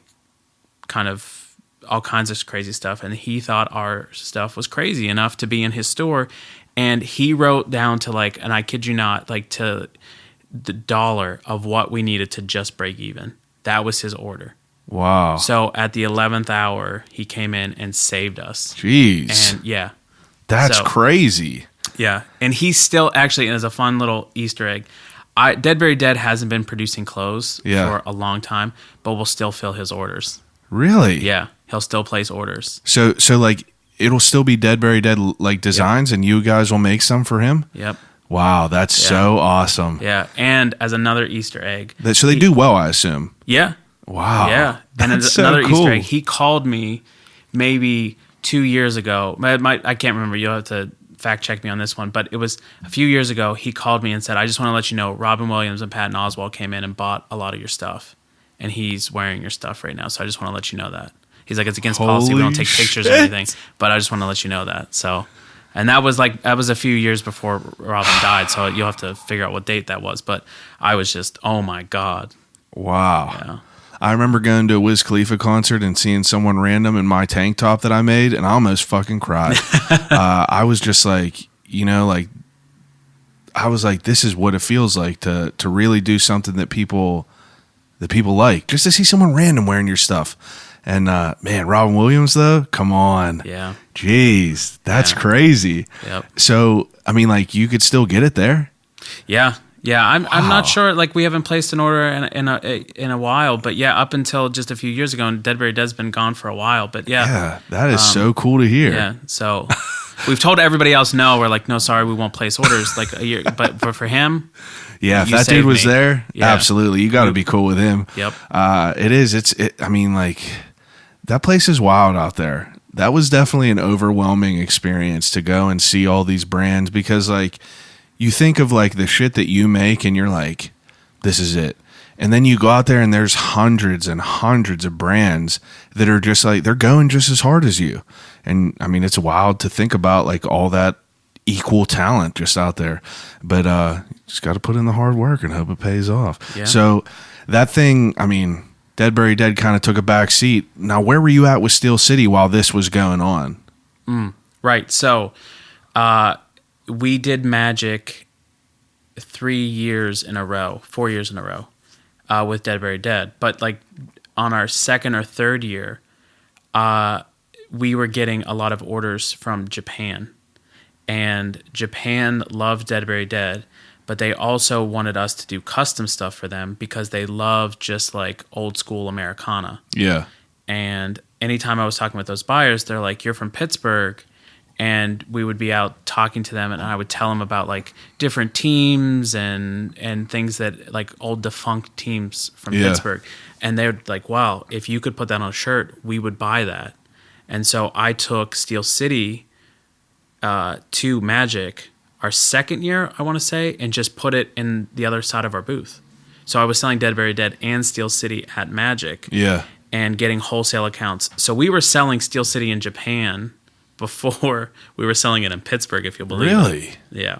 kind of all kinds of crazy stuff. And he thought our stuff was crazy enough to be in his store. And he wrote down to like, and I kid you not, like to the dollar of what we needed to just break even. That was his order. Wow. So at the 11th hour, he came in and saved us. Jeez. And yeah. That's So- crazy. Yeah. And he's still actually, and as a fun little Easter egg, Deadberry Dead hasn't been producing clothes for a long time, but we'll still fill his orders. Really? Yeah. He'll still place orders. So like it'll still be Deadberry Dead like designs, and you guys will make some for him? Yep. Wow, that's so awesome. Yeah. And as another Easter egg. So they do well, I assume. Yeah. Wow. Yeah. And That's as so another cool. Easter egg, he called me maybe 2 years ago. I can't remember. You'll have to fact check me on this one. But it was a few years ago. He called me and said, I just want to let you know, Robin Williams and Patton Oswalt came in and bought a lot of your stuff. And he's wearing your stuff right now. So I just want to let you know that. He's like, it's against policy. We don't take pictures or anything. But I just want to let you know that. So, and that was a few years before Robin died. So you'll have to figure out what date that was. But I was just, oh my God. Wow. Yeah. I remember going to a Wiz Khalifa concert and seeing someone random in my tank top that I made, and I almost fucking cried. I was just like, you know, like, I was like, this is what it feels like to really do something that people like. Just to see someone random wearing your stuff. And man, Robin Williams though, come on. Yeah. Jeez, that's crazy. Yep. So, I mean, like, you could still get it there? Yeah. Yeah, I'm not sure. Like, we haven't placed an order in a while, but yeah, up until just a few years ago, and Deadberry Dead's been gone for a while. But Yeah, that is so cool to hear. yeah. So we've told everybody else no. We're like, no, sorry, we won't place orders like a year. But for him, Yeah, if you that dude saved was me. there, Yeah. absolutely. You got to be cool with him. Yep. It is. I mean, like, that place is wild out there. That was definitely an overwhelming experience to go and see all these brands, because, like, you think of, like, the shit that you make and you're like, this is it. And then you go out there and there's hundreds and hundreds of brands that are just like, they're going just as hard as you. And I mean, it's wild to think about, like, all that equal talent just out there. But just got to put in the hard work and hope it pays off. Yeah. So that thing, I mean, Dead Dead kind of took a back seat. Now, where were you at with Steel City while this was going on? Right. So we did Magic 4 years in a row with Dead Dead. But like on our second or third year, we were getting a lot of orders from Japan. And Japan loved Dead Dead, but they also wanted us to do custom stuff for them because they love just like old school Americana. Yeah. And anytime I was talking with those buyers, they're like, "You're from Pittsburgh." And we would be out talking to them, and I would tell them about like different teams and things that like old defunct teams from Pittsburgh. And they're like, "Wow, if you could put that on a shirt, we would buy that." And so I took Steel City to Magic our second year, I want to say, and just put it in the other side of our booth. So I was selling Dead Dead and Steel City at Magic. Yeah. And getting wholesale accounts. So we were selling Steel City in Japan before we were selling it in Pittsburgh, if you'll believe it. Really? Yeah.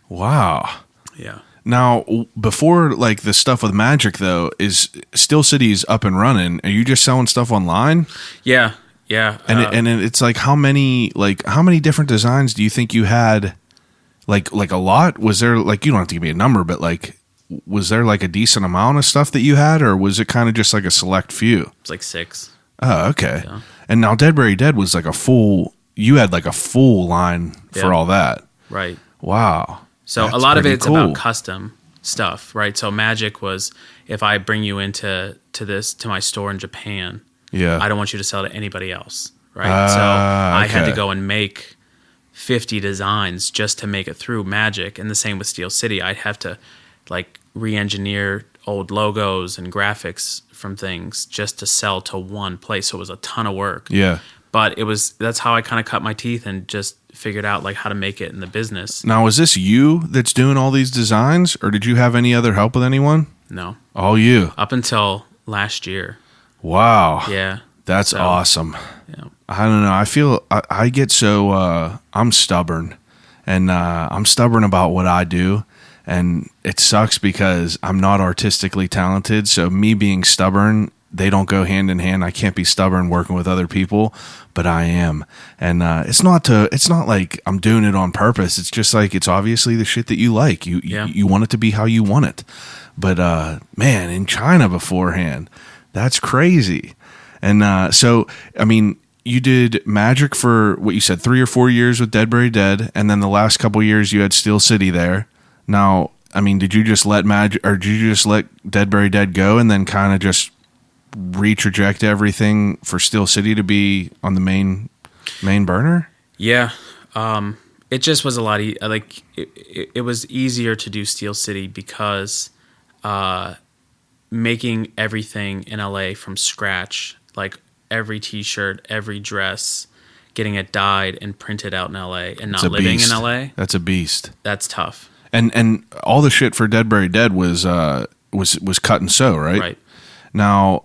Wow. Yeah. Now, before like the stuff with Magic, though, is Steel City's up and running. Are you just selling stuff online? Yeah. Yeah. And it's like how many different designs do you think you had? Like a lot? Was there like, you don't have to give me a number, but like, was there like a decent amount of stuff that you had, or was it kind of just like a select few? It's like 6. Oh, okay. Yeah. And now Dead Dead was like you had like a full line for all that. Right. Wow. So That's a lot of pretty it's cool. about custom stuff, right? So Magic was, if I bring you to my store in Japan, Yeah. I don't want you to sell to anybody else, right? So I had to okay. go and make 50 designs just to make it through Magic. And the same with Steel City. I'd have to like re-engineer old logos and graphics from things just to sell to one place. So it was a ton of work. Yeah. But that's how I kind of cut my teeth and just figured out like how to make it in the business. Now, is this you that's doing all these designs, or did you have any other help with anyone? No. All you. Up until last year. Wow. Yeah. That's awesome. Yeah. I don't know. I feel I get so I'm stubborn, and I'm stubborn about what I do, and it sucks because I'm not artistically talented. So me being stubborn, they don't go hand in hand. I can't be stubborn working with other people, but I am, and it's not like I'm doing it on purpose. It's just like it's obviously the shit that you like. You want it to be how you want it, but man, in China beforehand, that's crazy. And so, I mean, you did Magic for what you said 3 or 4 years with Dead Dead, and then the last couple years you had Steel City there. Now, I mean, did you just let Dead Dead go and then kind of just retraject everything for Steel City to be on the main burner? Yeah. It just was a lot. It was easier to do Steel City because making everything in LA from scratch, like every T-shirt, every dress, getting it dyed and printed out in LA, and not living in LA. That's a beast. That's tough. And all the shit for Dead Dead was cut and sew, right? Right. Now,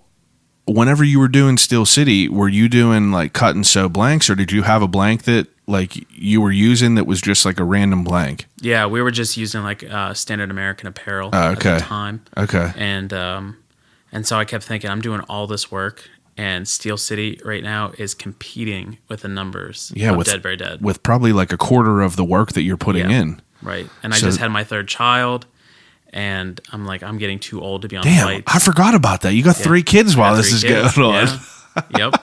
whenever you were doing Steel City, were you doing like cut and sew blanks, or did you have a blank that like you were using that was just like a random blank? Yeah, we were just using like standard American apparel at the time. Okay. And so I kept thinking, I'm doing all this work, and Steel City right now is competing with the numbers of Dead Dead. With probably like a quarter of the work that you're putting in. Right. And I just had my third child, and I'm like, I'm getting too old to be on Damn, flights. I forgot about that. You got 3 kids while this is going on. Yeah. Yep.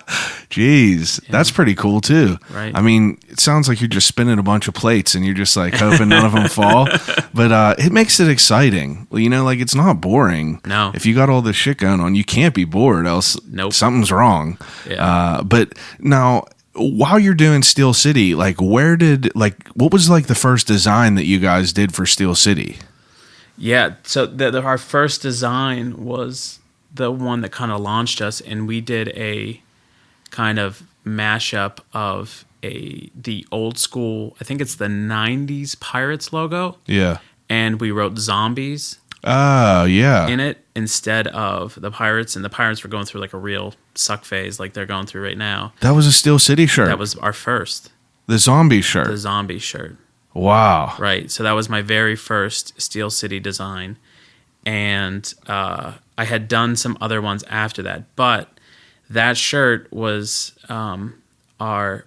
Jeez, that's pretty cool too. Right. I mean, it sounds like you're just spinning a bunch of plates and you're just like hoping none of them fall. But it makes it exciting. You know, like it's not boring. No. If you got all this shit going on, you can't be bored, else something's wrong. Yeah. But now, while you're doing Steel City, like what was like the first design that you guys did for Steel City? Yeah. So our first design was the one that kind of launched us, and we did a kind of mashup of the old school, I think it's the 90s Pirates logo. Yeah. And we wrote zombies in it instead of the Pirates, and the Pirates were going through like a real suck phase like they're going through right now. That was a Steel City shirt. That was our first. The zombie shirt. The zombie shirt. Wow. Right. So that was my very first Steel City design. and I had done some other ones after that, but that shirt was our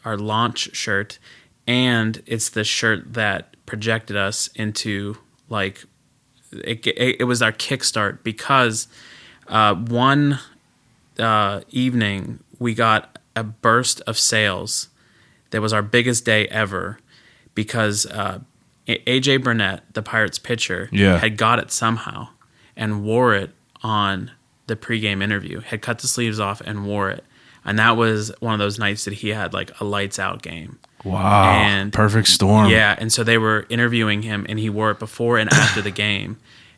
launch shirt, and it's the shirt that projected us into like it was our kickstart, because one evening we got a burst of sales that was our biggest day ever, because AJ Burnett, the Pirates pitcher, had got it somehow and wore it on the pregame interview, had cut the sleeves off and wore it. And that was one of those nights that he had like a lights out game. Wow. And perfect storm. Yeah. And so they were interviewing him, and he wore it before and after the game,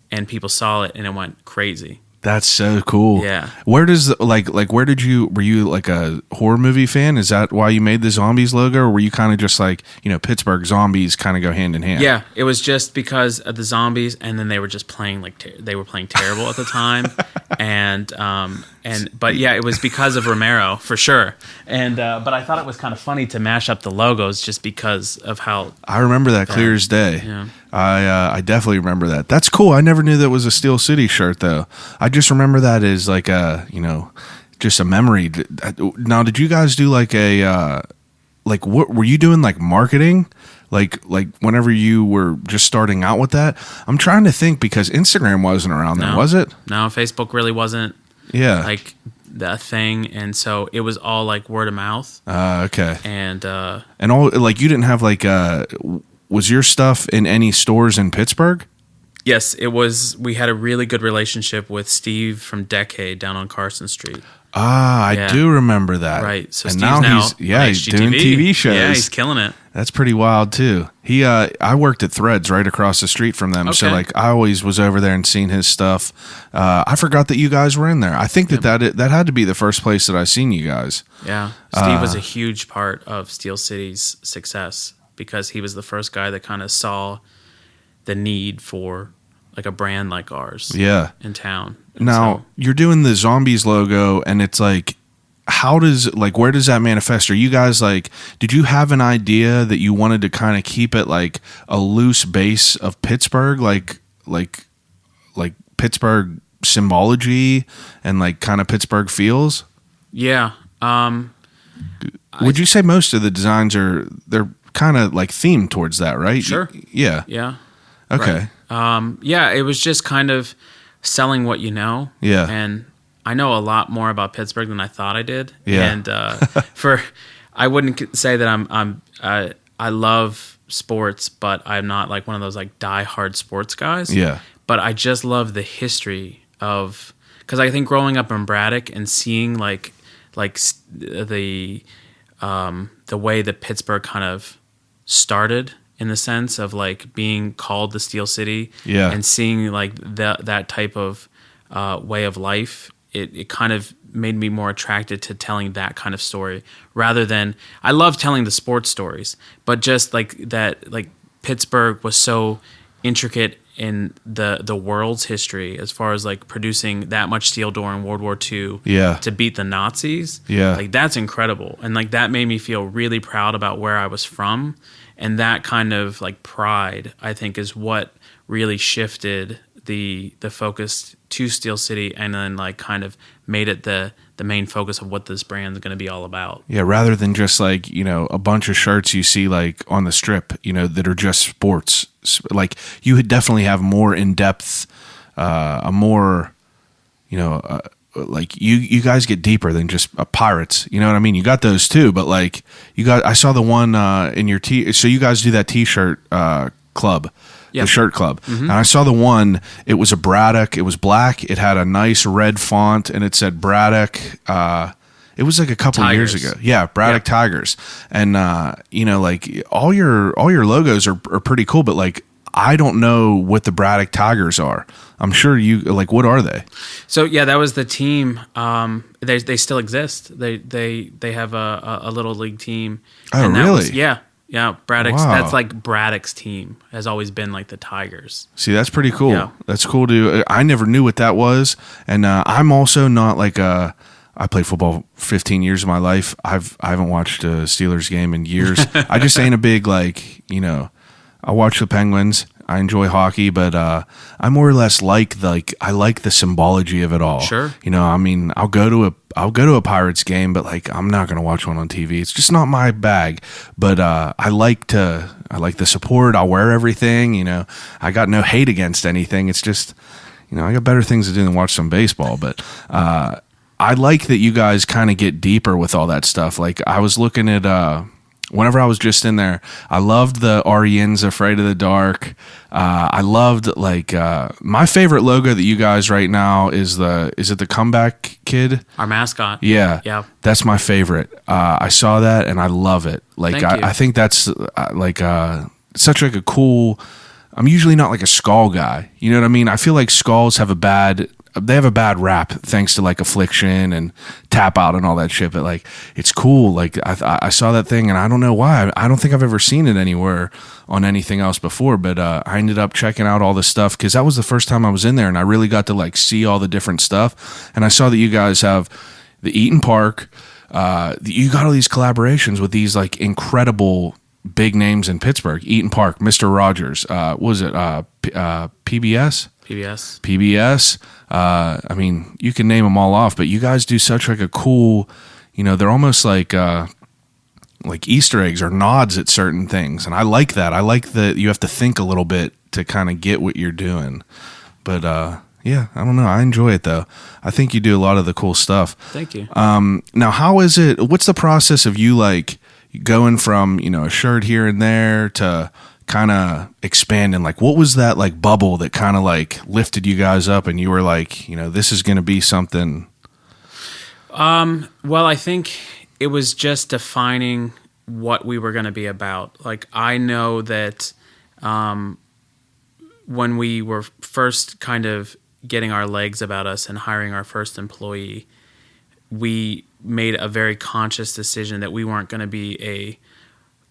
and people saw it and it went crazy. That's so cool. Yeah. Where does where did you, were you like a horror movie fan? Is that why you made the zombies logo, or were you kind of just like, Pittsburgh zombies kind of go hand in hand? Yeah, it was just because of the zombies, and then they were just playing they were playing terrible at the time, but yeah, it was because of Romero for sure. And but I thought it was kind of funny to mash up the logos just because of how I remember that clear as day. Yeah. I definitely remember that. That's cool. I never knew that was a Steel City shirt though. I just remember that as like a, just a memory. Now, did you guys do like what were you doing, like marketing? Like whenever you were just starting out with that? I'm trying to think, because Instagram wasn't around then, was it? No, Facebook really wasn't. Yeah. Like the thing, and so it was all like word of mouth. Okay. And all, like, you didn't have like was your stuff in any stores in Pittsburgh? Yes, it was. We had a really good relationship with Steve from Decade down on Carson Street. I do remember that. Right. So and Steve's now now he's doing TV shows. Yeah, he's killing it. That's pretty wild too. I worked at Threads right across the street from them. Okay. So like I always was over there and seen his stuff. I forgot that you guys were in there. I think that had to be the first place that I seen you guys. Yeah. Steve was a huge part of Steel City's success, because he was the first guy that kind of saw the need for like a brand like ours in town. And now, you're doing the zombies logo, and it's like, where does that manifest? Are you guys like, did you have an idea that you wanted to kind of keep it like a loose base of Pittsburgh, like Pittsburgh symbology and like kind of Pittsburgh feels? Yeah. Would you say most of the designs they're kind of like themed towards that, right? Sure. Yeah. Yeah. Okay. Right. Yeah, it was just kind of selling what you know. Yeah. And I know a lot more about Pittsburgh than I thought I did. Yeah. And I wouldn't say that I love sports, but I'm not like one of those like die-hard sports guys. Yeah. But I just love the history of, because I think growing up in Braddock and seeing like the way that Pittsburgh kind of started, in the sense of like being called the Steel City, and seeing like that type of way of life, it kind of made me more attracted to telling that kind of story, rather than, I love telling the sports stories, but just like that, like Pittsburgh was so intricate in the world's history as far as like producing that much steel during World War II to beat the Nazis. Yeah. Like that's incredible. And like that made me feel really proud about where I was from. And that kind of like pride, I think, is what really shifted the focus to Steel City, and then like kind of made it the main focus of what this brand is going to be all about. Yeah, rather than just like, a bunch of shirts you see like on the strip, that are just sports. Like you would definitely have more in-depth, a more, like you guys get deeper than just Pirates. You know what I mean? You got those too, but like I saw the one in your so you guys do that t-shirt club. Yep. The shirt club. Mm-hmm. And I saw the one, it was a Braddock. It was black. It had a nice red font, and it said Braddock. It was like a couple years ago. Yeah, Braddock Tigers. And, like all your logos are pretty cool, but like I don't know what the Braddock Tigers are. I'm sure you, like, what are they? So, yeah, that was the team. They still exist. They have a little league team. Oh, and really? Yeah, Braddock's. Wow. That's like Braddock's team has always been like the Tigers. See, that's pretty cool. Yeah. That's cool to. I never knew what that was, and I'm also not like a. I played football 15 years of my life. I haven't watched a Steelers game in years. I just ain't a big like. I watch the Penguins. I enjoy hockey, but I more or less like I like the symbology of it all. Sure. You know, I mean, I'll go to a Pirates game, but like I'm not gonna watch one on TV. It's just not my bag. But I like the support. I'll wear everything. You know, I got no hate against anything. It's just, you know, I got better things to do than watch some baseball. But I like that you guys kind of get deeper with all that stuff. Like I was looking at whenever I was just in there, I loved the REN's Afraid of the Dark. I loved my favorite logo that you guys right now is it the Comeback Kid? Our mascot. Yeah. Yeah. That's my favorite. I saw that and I love it. Like Thank you. I think that's such like a cool. I'm usually not like a skull guy. You know what I mean? I feel like skulls have a bad rap thanks to like Affliction and Tap Out and all that shit. But like, it's cool. Like I saw that thing and I don't know why. I don't think I've ever seen it anywhere on anything else before. But I ended up checking out all this stuff because that was the first time I was in there and I really got to like see all the different stuff. And I saw that you guys have the Eaton Park. You got all these collaborations with these like incredible big names in Pittsburgh. Eaton Park, Mr. Rogers. What was it? PBS? PBS. I mean, you can name them all off, but you guys do such like a cool, you know, they're almost like Easter eggs or nods at certain things. And I like that. I like that you have to think a little bit to kind of get what you're doing. But, yeah, I don't know. I enjoy it though. I think you do a lot of the cool stuff. Thank you. Now how is it, what's the process of you like going from, you know, a shirt here and there to kind of expanding? Like what was that like bubble that kind of like lifted you guys up and you were like, you know, this is going to be something? Well, I think it was just defining what we were going to be about. Like I know that when we were first kind of getting our legs about us and hiring our first employee, we made a very conscious decision that we weren't going to be a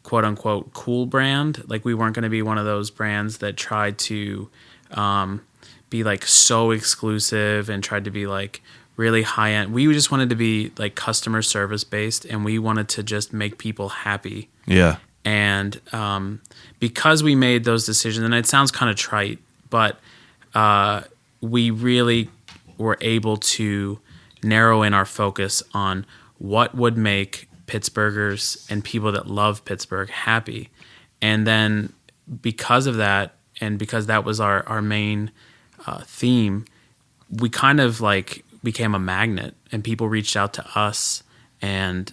quote unquote cool brand. Like we weren't going to be one of those brands that tried to be like so exclusive and tried to be like really high end. We just wanted to be like customer service based and we wanted to just make people happy. Yeah. And because we made those decisions, and it sounds kind of trite, but we really were able to narrow in our focus on what would make Pittsburghers and people that love Pittsburgh happy. And then because of that, and because that was our main theme, we kind of like became a magnet and people reached out to us and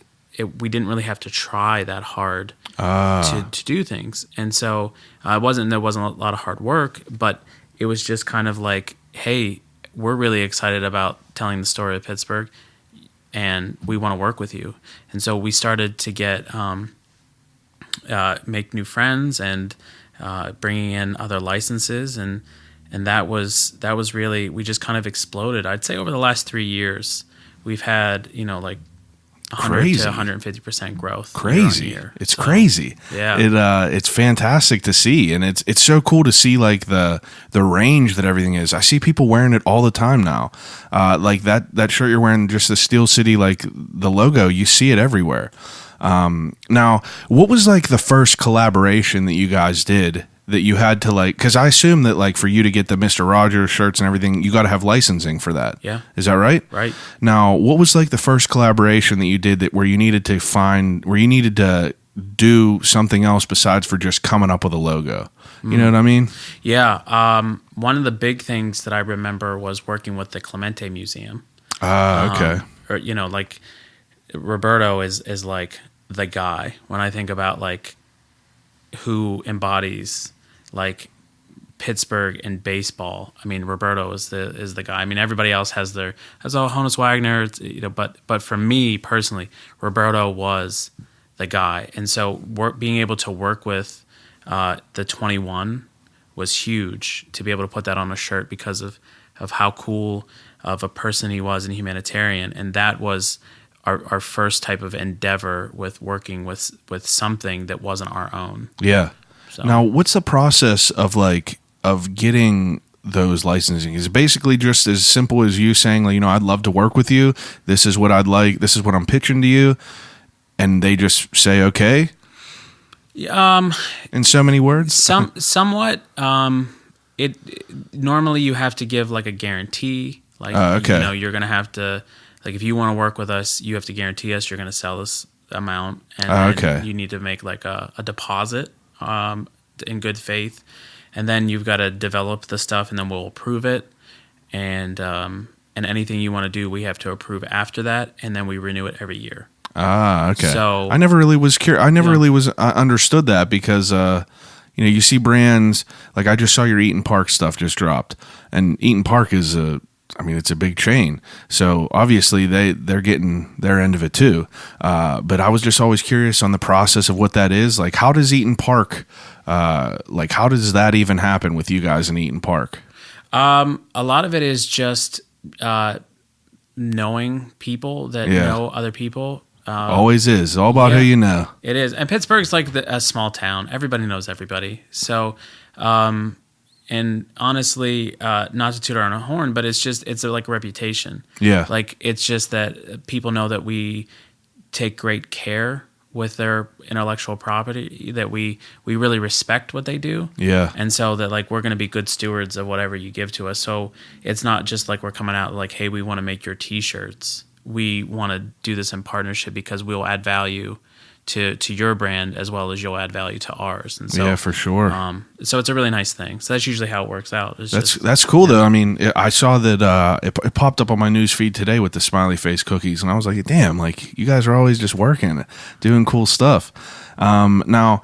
we didn't really have to try that hard to do things. And so there wasn't a lot of hard work, but it was just kind of like, hey, we're really excited about telling the story of Pittsburgh and we want to work with you. And so we started to get make new friends and bringing in other licenses, and that was really, we just kind of exploded. I'd say over the last 3 years, we've had, you know, like 100 crazy. to 150% growth. Crazy. Year on year. It's crazy. Yeah. It's fantastic to see. And it's so cool to see like the range that everything is. I see people wearing it all the time now. Like that shirt you're wearing, just the Steel City, like the logo, you see it everywhere. Now what was like the first collaboration that you guys did that you had to like, cause I assume that like for you to get the Mr. Rogers shirts and everything, you got to have licensing for that. Yeah. Is that right? Right. Now, what was like the first collaboration that you did where you needed to do something else besides for just coming up with a logo? You know what I mean? Yeah. One of the big things that I remember was working with the Clemente Museum. Okay. Or, you know, like Roberto is like the guy when I think about like who embodies like Pittsburgh and baseball. I mean, Roberto is the guy. I mean, everybody else has Honus Wagner, you know, but for me personally, Roberto was the guy. And so being able to work with the 21 was huge, to be able to put that on a shirt because of how cool of a person he was and humanitarian. And that was our first type of endeavor with working with something that wasn't our own. Yeah. So. Now, what's the process of getting those licensing? Is it basically just as simple as you saying, like, you know, I'd love to work with you. This is what I'd like. This is what I'm pitching to you. And they just say, okay. In so many words? Somewhat. Normally you have to give like a guarantee. Like, okay. You're going to have to, like, if you want to work with us, you have to guarantee us you're going to sell this amount. And then you need to make like a deposit in good faith. And then you've got to develop the stuff, and then we'll approve it. And anything you want to do, we have to approve after that. And then we renew it every year. Okay. So I never really was really was understood that because, you see brands like I just saw your Eaton Park stuff just dropped, and Eaton Park is it's a big chain. So obviously they're getting their end of it too. But I was just always curious on the process of what that is. Like, how does Eaton Park, how does that even happen with you guys in Eaton Park? A lot of it is just knowing people that know other people. Always is. All about who you know. It is. And Pittsburgh's like a small town. Everybody knows everybody. So, and honestly, not to toot our own horn, but it's like a reputation. Yeah. Like, it's just that people know that we take great care with their intellectual property, that we really respect what they do. Yeah. And so that, like, we're going to be good stewards of whatever you give to us. So it's not just like we're coming out like, hey, we want to make your T-shirts. We want to do this in partnership because we'll add value to your brand as well as you'll add value to ours. And so, yeah, for sure. So it's a really nice thing. So that's usually how it works out. That's cool though. I mean, I saw that it popped up on my news feed today with the smiley face cookies, and I was like, damn, like you guys are always just working, doing cool stuff. Now,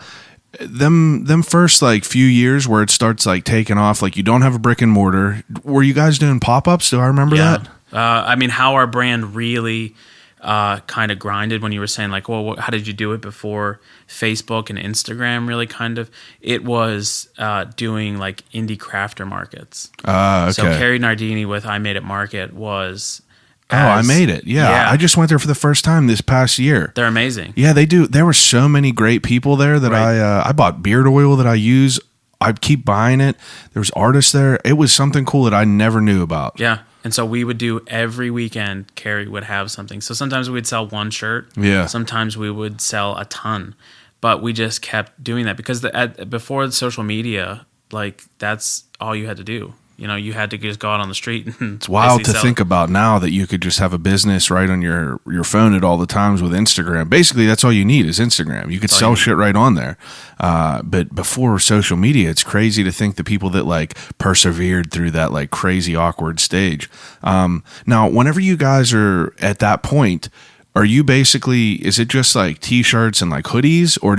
them first like few years where it starts like taking off, like you don't have a brick and mortar. Were you guys doing pop-ups? Do I remember that? How our brand really kind of grinded when you were saying like, well, how did you do it before Facebook and Instagram really kind of? It was doing like indie crafter markets. Okay. So Carrie Nardini with I Made It Market was... I Made It. Yeah. I just went there for the first time this past year. They're amazing. Yeah, they do. There were so many great people there that I bought beard oil that I use. I keep buying it. There was artists there. It was something cool that I never knew about. Yeah. And so we would do every weekend, Carrie would have something. So sometimes we'd sell one shirt. Yeah. Sometimes we would sell a ton. But we just kept doing that because before the social media, like that's all you had to do. You had to just go out on the street. And it's wild to think about now that you could just have a business right on your phone at all the times with Instagram. Basically, that's all you need is Instagram. You could sell shit right on there. But before social media, it's crazy to think the people that like persevered through that like crazy awkward stage. Now, whenever you guys are at that point, are you basically, is it just like t-shirts and like hoodies, or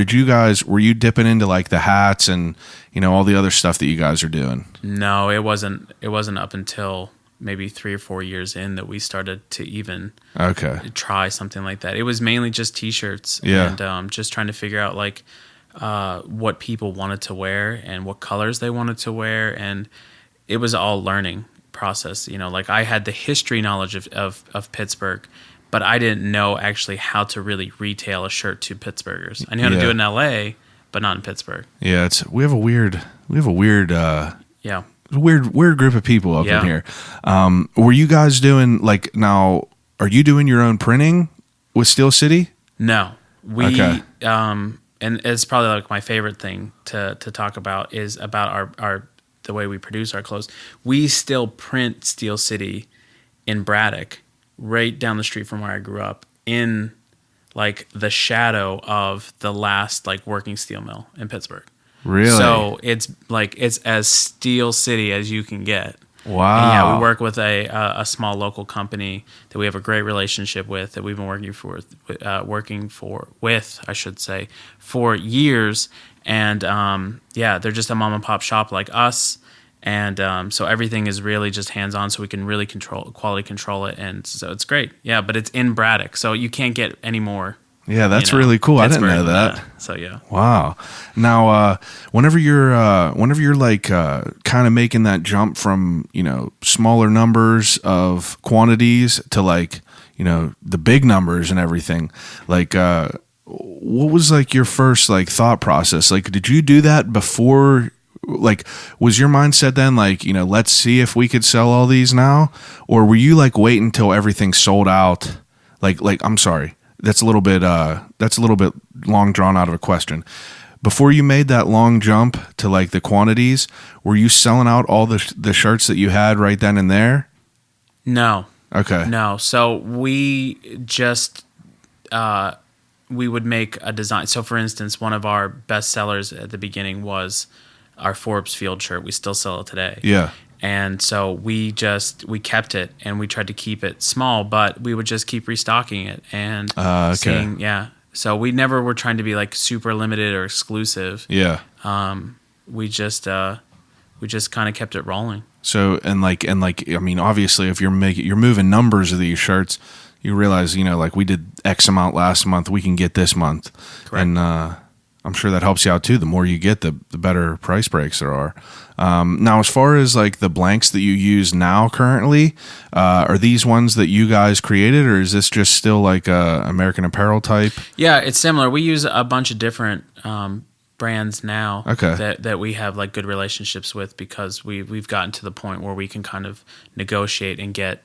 were you dipping into like the hats and, all the other stuff that you guys are doing? No, it wasn't up until maybe 3 or 4 years in that we started to even try something like that. It was mainly just t-shirts and just trying to figure out like what people wanted to wear and what colors they wanted to wear. And it was all learning process. Like I had the history knowledge of Pittsburgh, but I didn't know actually how to really retail a shirt to Pittsburghers. I knew how to do it in LA, but not in Pittsburgh. Yeah, we have a weird weird group of people up in here. Were you guys doing like now? Are you doing your own printing with Steel City? No, and it's probably like my favorite thing to talk about is about our the way we produce our clothes. We still print Steel City in Braddock, right down the street from where I grew up, in like the shadow of the last like working steel mill in Pittsburgh. Really? So it's as Steel City as you can get. Wow. And yeah, we work with a small local company that we have a great relationship with that we've been working with, I should say, for years. And they're just a mom and pop shop like us. And so everything is really just hands-on, so we can really quality control it. And so it's great. Yeah, but it's in Braddock, so you can't get any more. Yeah, that's really cool. I didn't know that. So yeah. Wow. Now, whenever you're like kind of making that jump from smaller numbers of quantities to like the big numbers and everything, like what was like your first like thought process? Like, did you do that before? Like, was your mindset then like, let's see if we could sell all these now? Or were you like waiting until everything sold out? Like, I'm sorry, that's a little bit long drawn out of a question, before you made that long jump to like the quantities, were you selling out all the shirts that you had right then and there? No. Okay. No. So we just we would make a design. So for instance, one of our best sellers at the beginning was our Forbes field shirt. We still sell it today. Yeah. And so we kept it and we tried to keep it small, but we would just keep restocking it and seeing, yeah. So we never were trying to be like super limited or exclusive. Yeah. We just kind of kept it rolling. So and like I mean, obviously, if you're moving numbers of these shirts, you realize, like we did X amount last month, we can get this month. Correct. And I'm sure that helps you out too. The more you get, the better price breaks there are. Now, as far as like the blanks that you use now currently, are these ones that you guys created, or is this just still like American Apparel type? Yeah, it's similar. We use a bunch of different brands now Okay. that we have like good relationships with, because we've gotten to the point where we can kind of negotiate and get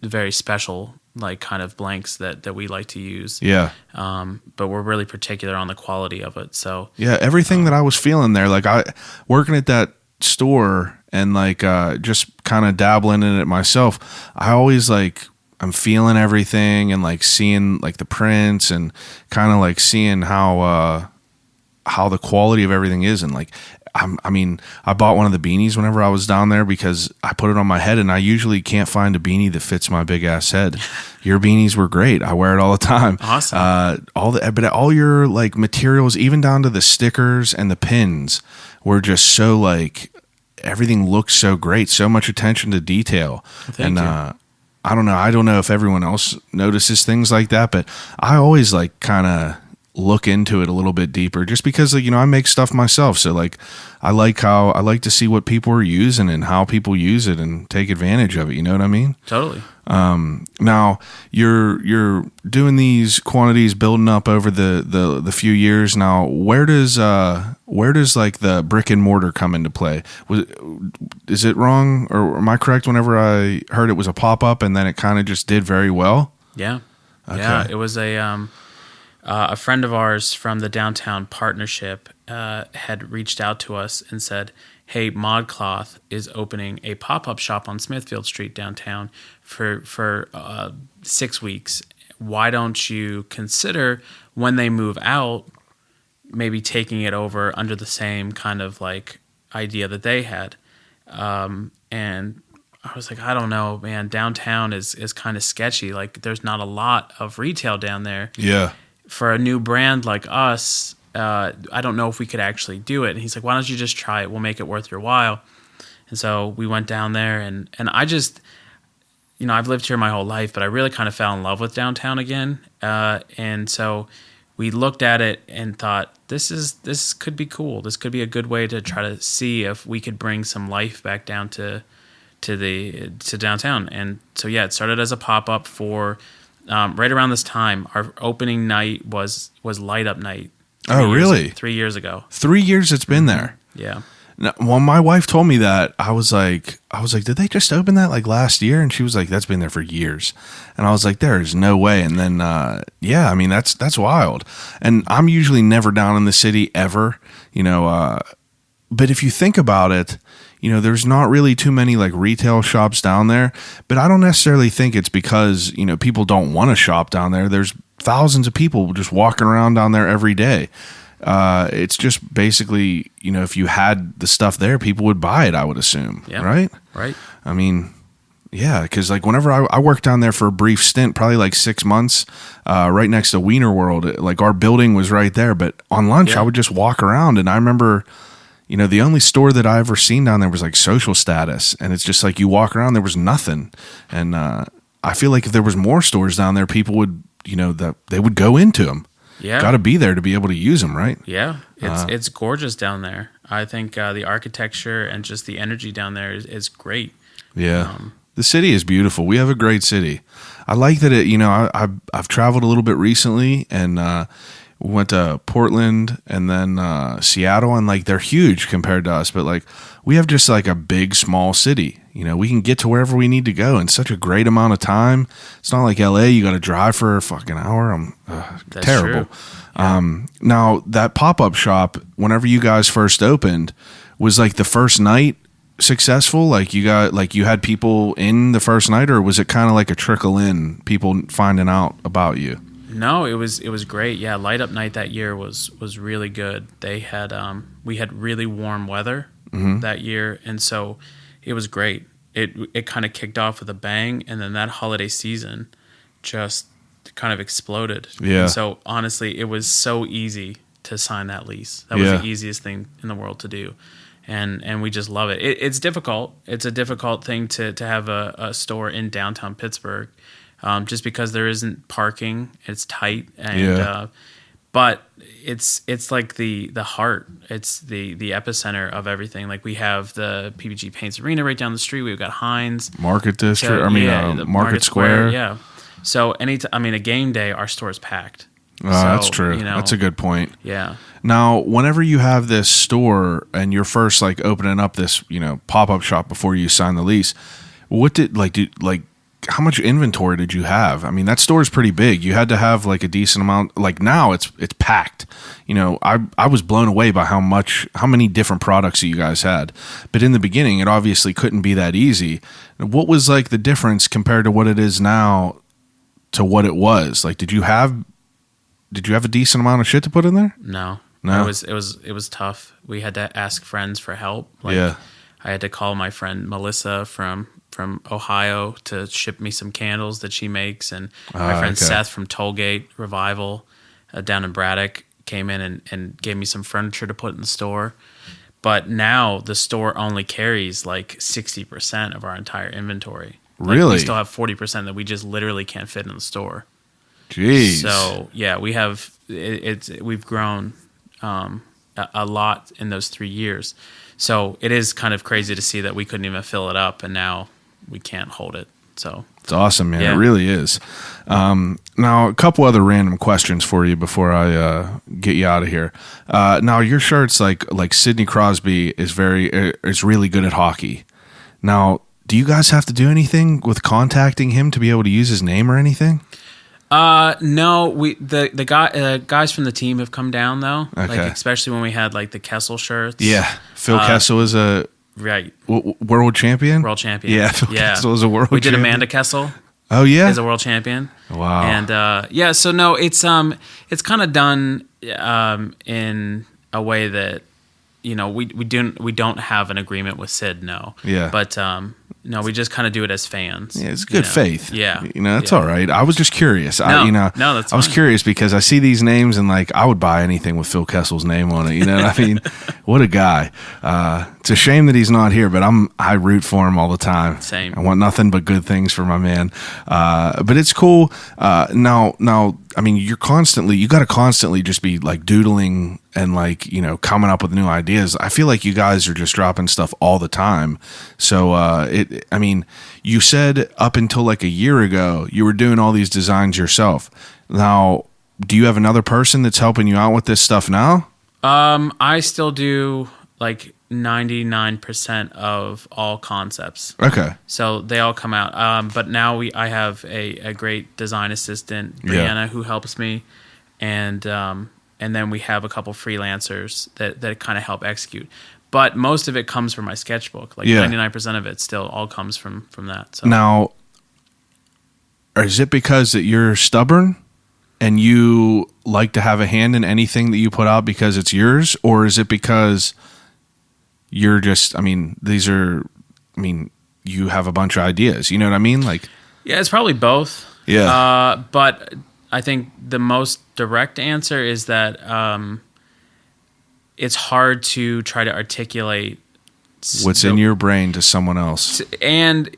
very special like kind of blanks that we like to use. Yeah. But we're really particular on the quality of it. So yeah, everything that I was feeling there, like I working at that store and like just kind of dabbling in it myself, I always like I'm feeling everything and like seeing like the prints and kind of like seeing how the quality of everything is. And like I bought one of the beanies whenever I was down there because I put it on my head, and I usually can't find a beanie that fits my big ass head. Your beanies were great. I wear it all the time. Awesome. But all your like materials, even down to the stickers and the pins, were just so like everything looked so great. So much attention to detail. Thank you. I don't know. I don't know if everyone else notices things like that, but I always like kind of look into it a little bit deeper, just because I make stuff myself, so like I like to see what people are using and how people use it and take advantage of it, you know what I mean? Totally. Now you're doing these quantities building up over the few years now. Where does like the brick and mortar come into play? Is it wrong, or am I correct whenever I heard it was a pop-up and then it kind of just did very well? Yeah. Okay. Yeah, it was a friend of ours from the downtown partnership had reached out to us and said, hey, ModCloth is opening a pop-up shop on Smithfield Street downtown for 6 weeks. Why don't you consider, when they move out, maybe taking it over under the same kind of like idea that they had? And I was like, I don't know, man. Downtown is kind of sketchy. Like, there's not a lot of retail down there. Yeah. For a new brand like us, I don't know if we could actually do it. And he's like, why don't you just try it? We'll make it worth your while. And so we went down there, and I just, I've lived here my whole life, but I really kind of fell in love with downtown again. And so we looked at it and thought, this could be cool. This could be a good way to try to see if we could bring some life back down to downtown. And so, yeah, it started as a pop-up for right around this time. Our opening night was Light Up Night. Oh, really? 3 years ago. 3 years it's been there. Yeah. Now, when my wife told me that, I was like, did they just open that like last year? And she was like, that's been there for years. And I was like, there is no way. And then, yeah, I mean, that's wild. And I'm usually never down in the city ever, but if you think about it, there's not really too many like retail shops down there, but I don't necessarily think it's because, people don't want to shop down there. There's thousands of people just walking around down there every day. It's just basically, if you had the stuff there, people would buy it, I would assume. Yeah. Right? Right. I mean, yeah, because like whenever I worked down there for a brief stint, probably like 6 months, right next to Wiener World, like our building was right there. But on lunch, I would just walk around, and I remember, the only store that I ever seen down there was like Social Status, and it's just like you walk around, there was nothing. And I feel like if there was more stores down there, people would, that they would go into them. Yeah. Got to be there to be able to use them, right? Yeah. It's gorgeous down there. I think the architecture and just the energy down there is great. Yeah. The city is beautiful. We have a great city. I like that it, I've traveled a little bit recently, and we went to Portland and then Seattle, and like they're huge compared to us, but like we have just like a big small city, we can get to wherever we need to go in such a great amount of time. It's not like LA, you got to drive for a fucking hour. That's terrible. true. Now that pop-up shop, whenever you guys first opened, was like the first night successful? Like you had people in the first night, or was it kind of like a trickle in, people finding out about you? No, it was great. Yeah, light up night that year was really good. They had we had really warm weather that year, and so it was great. It kind of kicked off with a bang, and then that holiday season just kind of exploded. Yeah. And so honestly, it was so easy to sign that lease. That was the easiest thing in the world to do. And we just love it. It's difficult. It's a difficult thing to have a store in downtown Pittsburgh, just because there isn't parking. It's tight, and but it's like the heart. It's the epicenter of everything. Like we have the PPG Paints Arena right down the street. We've got Heinz Market District. the Market Square. Yeah. So a game day, our store is packed. That's true. That's a good point. Yeah. Now, whenever you have this store and you're first like opening up this, pop-up shop before you sign the lease, what how much inventory did you have? I mean, that store is pretty big. You had to have like a decent amount. Like now it's packed. I was blown away by how many different products that you guys had. But in the beginning, it obviously couldn't be that easy. What was like the difference compared to what it is now to what it was? Like, did you have a decent amount of shit to put in there? No. It was tough. We had to ask friends for help. I had to call my friend Melissa from Ohio to ship me some candles that she makes, and my friend Seth from Tollgate Revival down in Braddock came in and gave me some furniture to put in the store. But now the store only carries like 60% of our entire inventory. Really? We still have 40% that we just literally can't fit in the store. Jeez. So yeah, we've grown a lot in those 3 years. So it is kind of crazy to see that we couldn't even fill it up, and now we can't hold it. So it's awesome, man. Yeah. It really is. Now, a couple other random questions for you before I get you out of here. Now, your shirt's like Sidney Crosby is really good at hockey. Now, do you guys have to do anything with contacting him to be able to use his name or anything? No, the guys from the team have come down though. Okay. Like especially when we had like the Kessel shirts. Yeah, Phil Kessel is a world champion. World champion. Yeah, Phil Kessel is a world. We did champion. Amanda Kessel. Oh yeah, is a world champion. Wow. And so no, it's kind of done in a way that we don't have an agreement with Sid. No. Yeah. But no, we just kind of do it as fans. Yeah, it's good faith. Yeah. That's all right. I was just curious. No, that's fine. I was curious because I see these names and like I would buy anything with Phil Kessel's name on it. You know what I mean? What a guy. It's a shame that he's not here, but I root for him all the time. Same. I want nothing but good things for my man. But it's cool. Now, I mean, you got to constantly just be like doodling and like, coming up with new ideas. I feel like you guys are just dropping stuff all the time. So, you said up until like a year ago, you were doing all these designs yourself. Now, do you have another person that's helping you out with this stuff now? I still do like 99% of all concepts. Okay. So they all come out. But now I have a great design assistant, Brianna, who helps me. And then we have a couple freelancers that kind of help execute. But most of it comes from my sketchbook. Like 99% of it still all comes from that. So. Now, is it because that you're stubborn and you like to have a hand in anything that you put out because it's yours? Or is it because you're just, you have a bunch of ideas. You know what I mean? Like, yeah, it's probably both. Yeah. But I think the most direct answer is that it's hard to try to articulate what's in your brain to someone else. And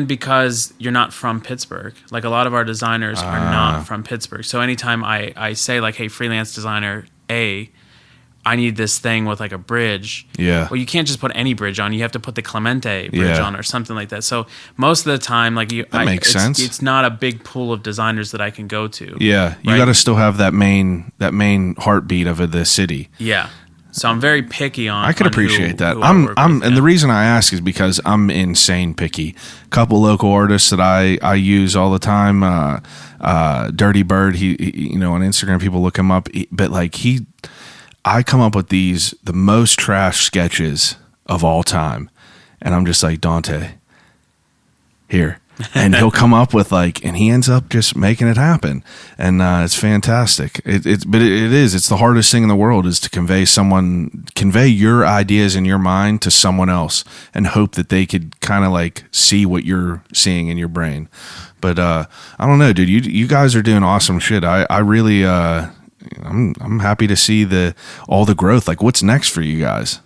because you're not from Pittsburgh. Like a lot of our designers are not from Pittsburgh. So anytime I say like, hey, freelance designer A, I need this thing with like a bridge. Yeah. Well, you can't just put any bridge on. You have to put the Clemente bridge on or something like that. So most of the time, like that makes sense. It's not a big pool of designers that I can go to. Yeah. You got to still have that main heartbeat of the city. Yeah. So I'm very picky on. I could on appreciate that. who I work with, and the reason I ask is because I'm insane picky. A couple local artists that I use all the time. Dirty Bird, he on Instagram, people look him up. I come up with the most trash sketches of all time, and I'm just like, Dante, here. And he'll come up with and he ends up just making it happen, and it's fantastic. It's the hardest thing in the world is to convey your ideas in your mind to someone else, and hope that they could kind of see what you're seeing in your brain. But I don't know, dude. You guys are doing awesome shit. I really I'm happy to see all the growth. What's next for you guys?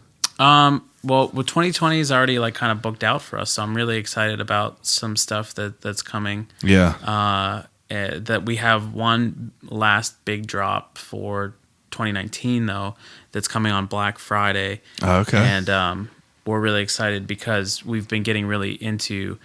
Well, 2020 is already kind of booked out for us, so I'm really excited about some stuff that's coming. Yeah. That we have one last big drop for 2019 though, that's coming on Black Friday. Oh, okay. And we're really excited because we've been getting really into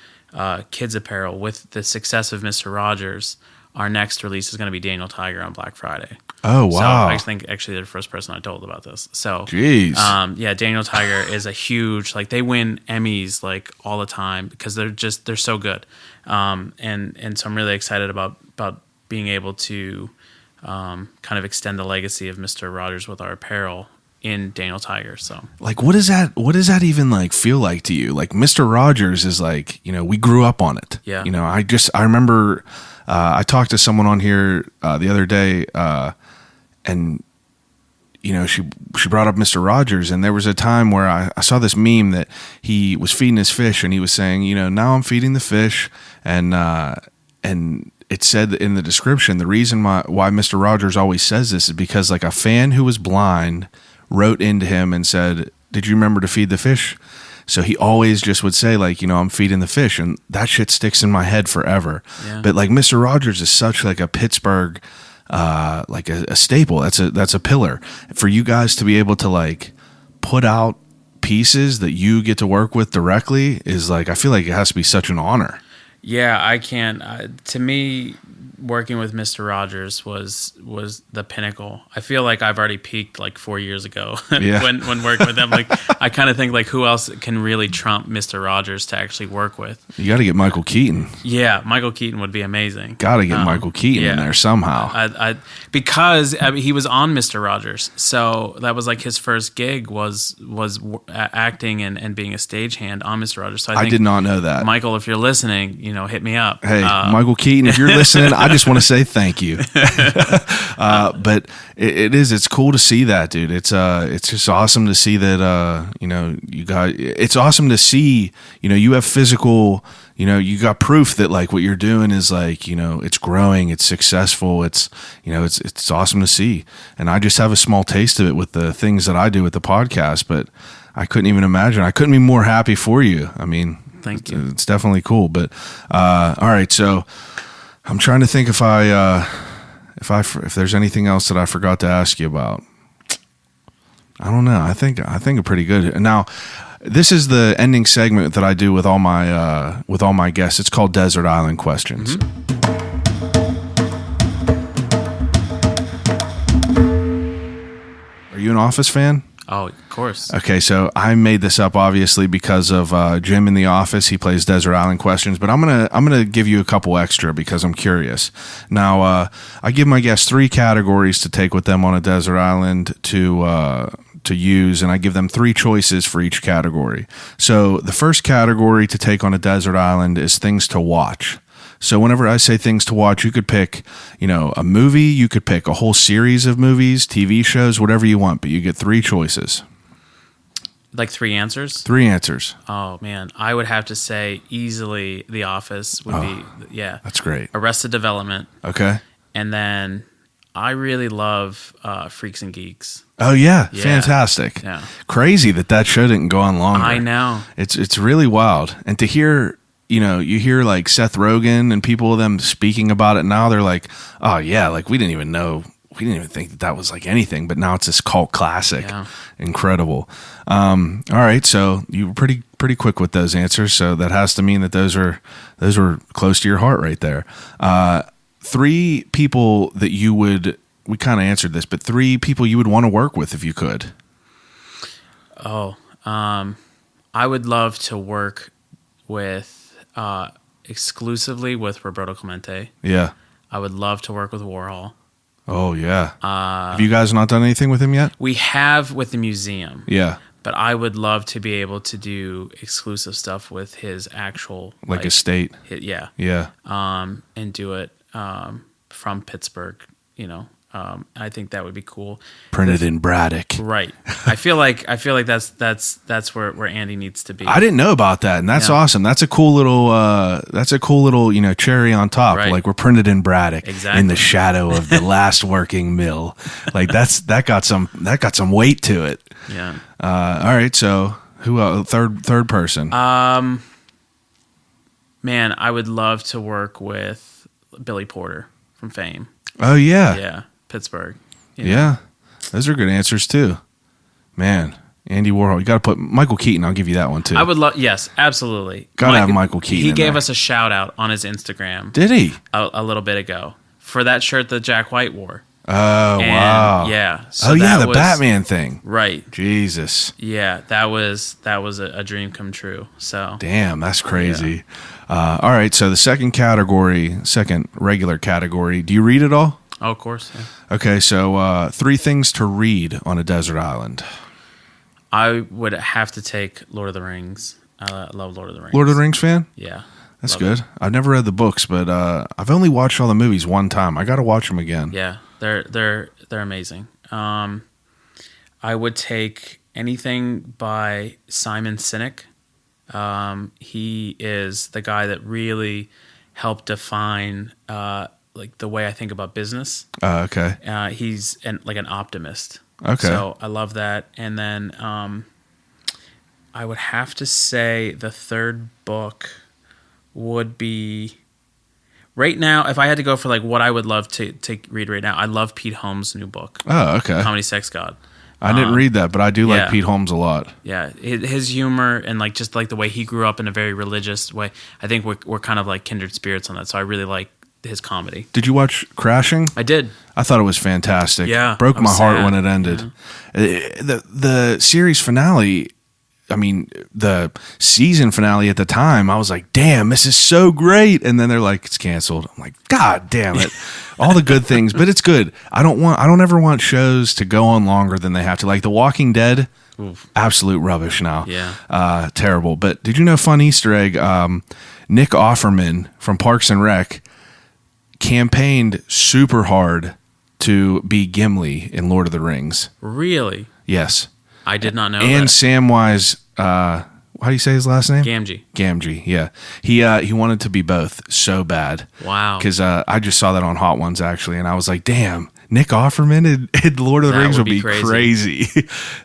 kids apparel with the success of Mr. Rogers. Our next release is going to be Daniel Tiger on Black Friday. Oh, wow. So I think actually they're the first person I told about this. So, jeez. Yeah, Daniel Tiger is a huge, they win Emmys all the time because they're so good. And so I'm really excited about being able to kind of extend the legacy of Mr. Rogers with our apparel in Daniel Tiger. So what does that even feel like to you? Mr. Rogers is we grew up on it. Yeah. I remember I talked to someone on here the other day, and she brought up Mr. Rogers, and there was a time where I saw this meme that he was feeding his fish, and he was saying, now I'm feeding the fish, and it said in the description, the reason why Mr. Rogers always says this is because a fan who was blind wrote into him and said, did you remember to feed the fish? So he always just would say I'm feeding the fish, and that shit sticks in my head forever. Yeah. But Mr. Rogers is such a Pittsburgh, a staple. That's a pillar for you guys to be able to put out pieces that you get to work with directly is I feel like it has to be such an honor. Yeah, I can't. To me, working with Mr. Rogers was the pinnacle. I feel like I've already peaked 4 years ago Yeah. when working with them. I kind of think who else can really trump Mr. Rogers to actually work with? You got to get Michael Keaton. Yeah, Michael Keaton would be amazing. Got to get Michael Keaton in there somehow. Because he was on Mr. Rogers, so that was his first gig was acting and being a stagehand on Mr. Rogers. So I did not know that. Michael, if you're listening, hit me up. Hey, Michael Keaton, if you're listening, I just want to say thank you. But it's cool to see that, dude. It's just awesome to see that, you got, it's awesome to see, you have physical, you got proof that what you're doing is it's growing, it's successful. It's awesome to see. And I just have a small taste of it with the things that I do with the podcast, but I couldn't even imagine. I couldn't be more happy for you. I mean, thank you. It's definitely cool. But, all right. So I'm trying to think if there's anything else that I forgot to ask you about. I don't know. I think I'm pretty good. Now, this is the ending segment that I do with all my guests. It's called Desert Island Questions. Mm-hmm. Are you an Office fan? Oh, of course. Okay, so I made this up obviously because of Jim in The Office. He plays Desert Island Questions, but I'm gonna give you a couple extra because I'm curious. Now, I give my guests 3 categories to take with them on a desert island to use, and I give them 3 choices for each category. So the first category to take on a desert island is things to watch. So whenever I say things to watch, you could pick, a movie, you could pick a whole series of movies, TV shows, whatever you want, but you get 3 choices. 3 answers? 3 answers. Oh, man. I would have to say easily The Office would be, yeah. That's great. Arrested Development. Okay. And then I really love Freaks and Geeks. Oh, yeah. Fantastic. Yeah. Crazy that show didn't go on longer. I know. It's really wild. And to hear... you hear Seth Rogen and people of them speaking about it now. They're like, oh yeah, we didn't even think that was anything, but now it's this cult classic. Yeah. Incredible. All right, so you were pretty quick with those answers, so that has to mean that those were close to your heart right there. 3 people that you would, we kind of answered this, but 3 people you would want to work with if you could. I would love to work with exclusively with Roberto Clemente. Yeah. I would love to work with Warhol. Oh, yeah. Have you guys not done anything with him yet? We have with the museum. Yeah. But I would love to be able to do exclusive stuff with his actual Like estate. Yeah. Yeah. And do it from Pittsburgh. I think that would be cool. Printed in Braddock. Right. I feel like that's where Andy needs to be. I didn't know about that, and that's awesome. That's a cool little cherry on top. Right. Like we're printed in Braddock, Exactly. in the shadow of the last working mill. Like that got some weight to it. Yeah. All right, so who third person? Man, I would love to work with Billy Porter from Fame. Oh yeah. Yeah. Pittsburgh. You know? Yeah. Those are good answers too. Man, Andy Warhol. You got to put Michael Keaton. I'll give you that one too. I would love. Yes, absolutely. Gotta have Michael Keaton He in gave there. us a shout out on his Instagram. Did he? A little bit ago for that shirt that Jack White wore. Oh And, wow. Yeah. Oh yeah, that the was- Batman thing. Right. Jesus. Yeah, that was a dream come true. So Damn, that's crazy. All right, so the second regular category. Do you read it all? of course. Yeah. Okay, so 3 things to read on a desert island. I would have to take Lord of the Rings. I love Lord of the Rings. Lord of the Rings fan? Yeah. That's love good. it. I've never read the books, but I've only watched all the movies one time. I got to watch them again. Yeah, they're amazing. I would take anything by Simon Sinek. He is the guy that really helped define like the way I think about business. Okay. He's like an optimist. Okay. So I love that. And then I would have to say the third book would be right now. If I had to go for like what I would love to read right now, I love Pete Holmes' new book, Oh, okay. Comedy Sex God. I didn't read that, but I do like yeah. Pete Holmes a lot. Yeah, his humor and like just like the way he grew up in a very religious way. I think we're kind of like kindred spirits on that. So I really like his comedy. Did you watch Crashing? I did. I thought it was fantastic. Yeah, broke I was my heart sad. when it ended. The series finale, I mean, the season finale at the time, I was like, damn, this is so great. And then they're like, it's canceled. I'm like, God damn it. All the good things, but it's good. I don't ever want shows to go on longer than they have to. Like The Walking Dead, absolute rubbish now. Yeah. Terrible. But did you know, fun Easter egg, Nick Offerman from Parks and Rec campaigned super hard to be Gimli in Lord of the Rings. Really? Yes. I did not know And that. Samwise, how do you say his last name? Gamgee. Gamgee, yeah. He wanted to be both so bad. Wow. Because I just saw that on Hot Ones, actually, and I was like, damn, Nick Offerman in Lord of the That Rings would would be be crazy.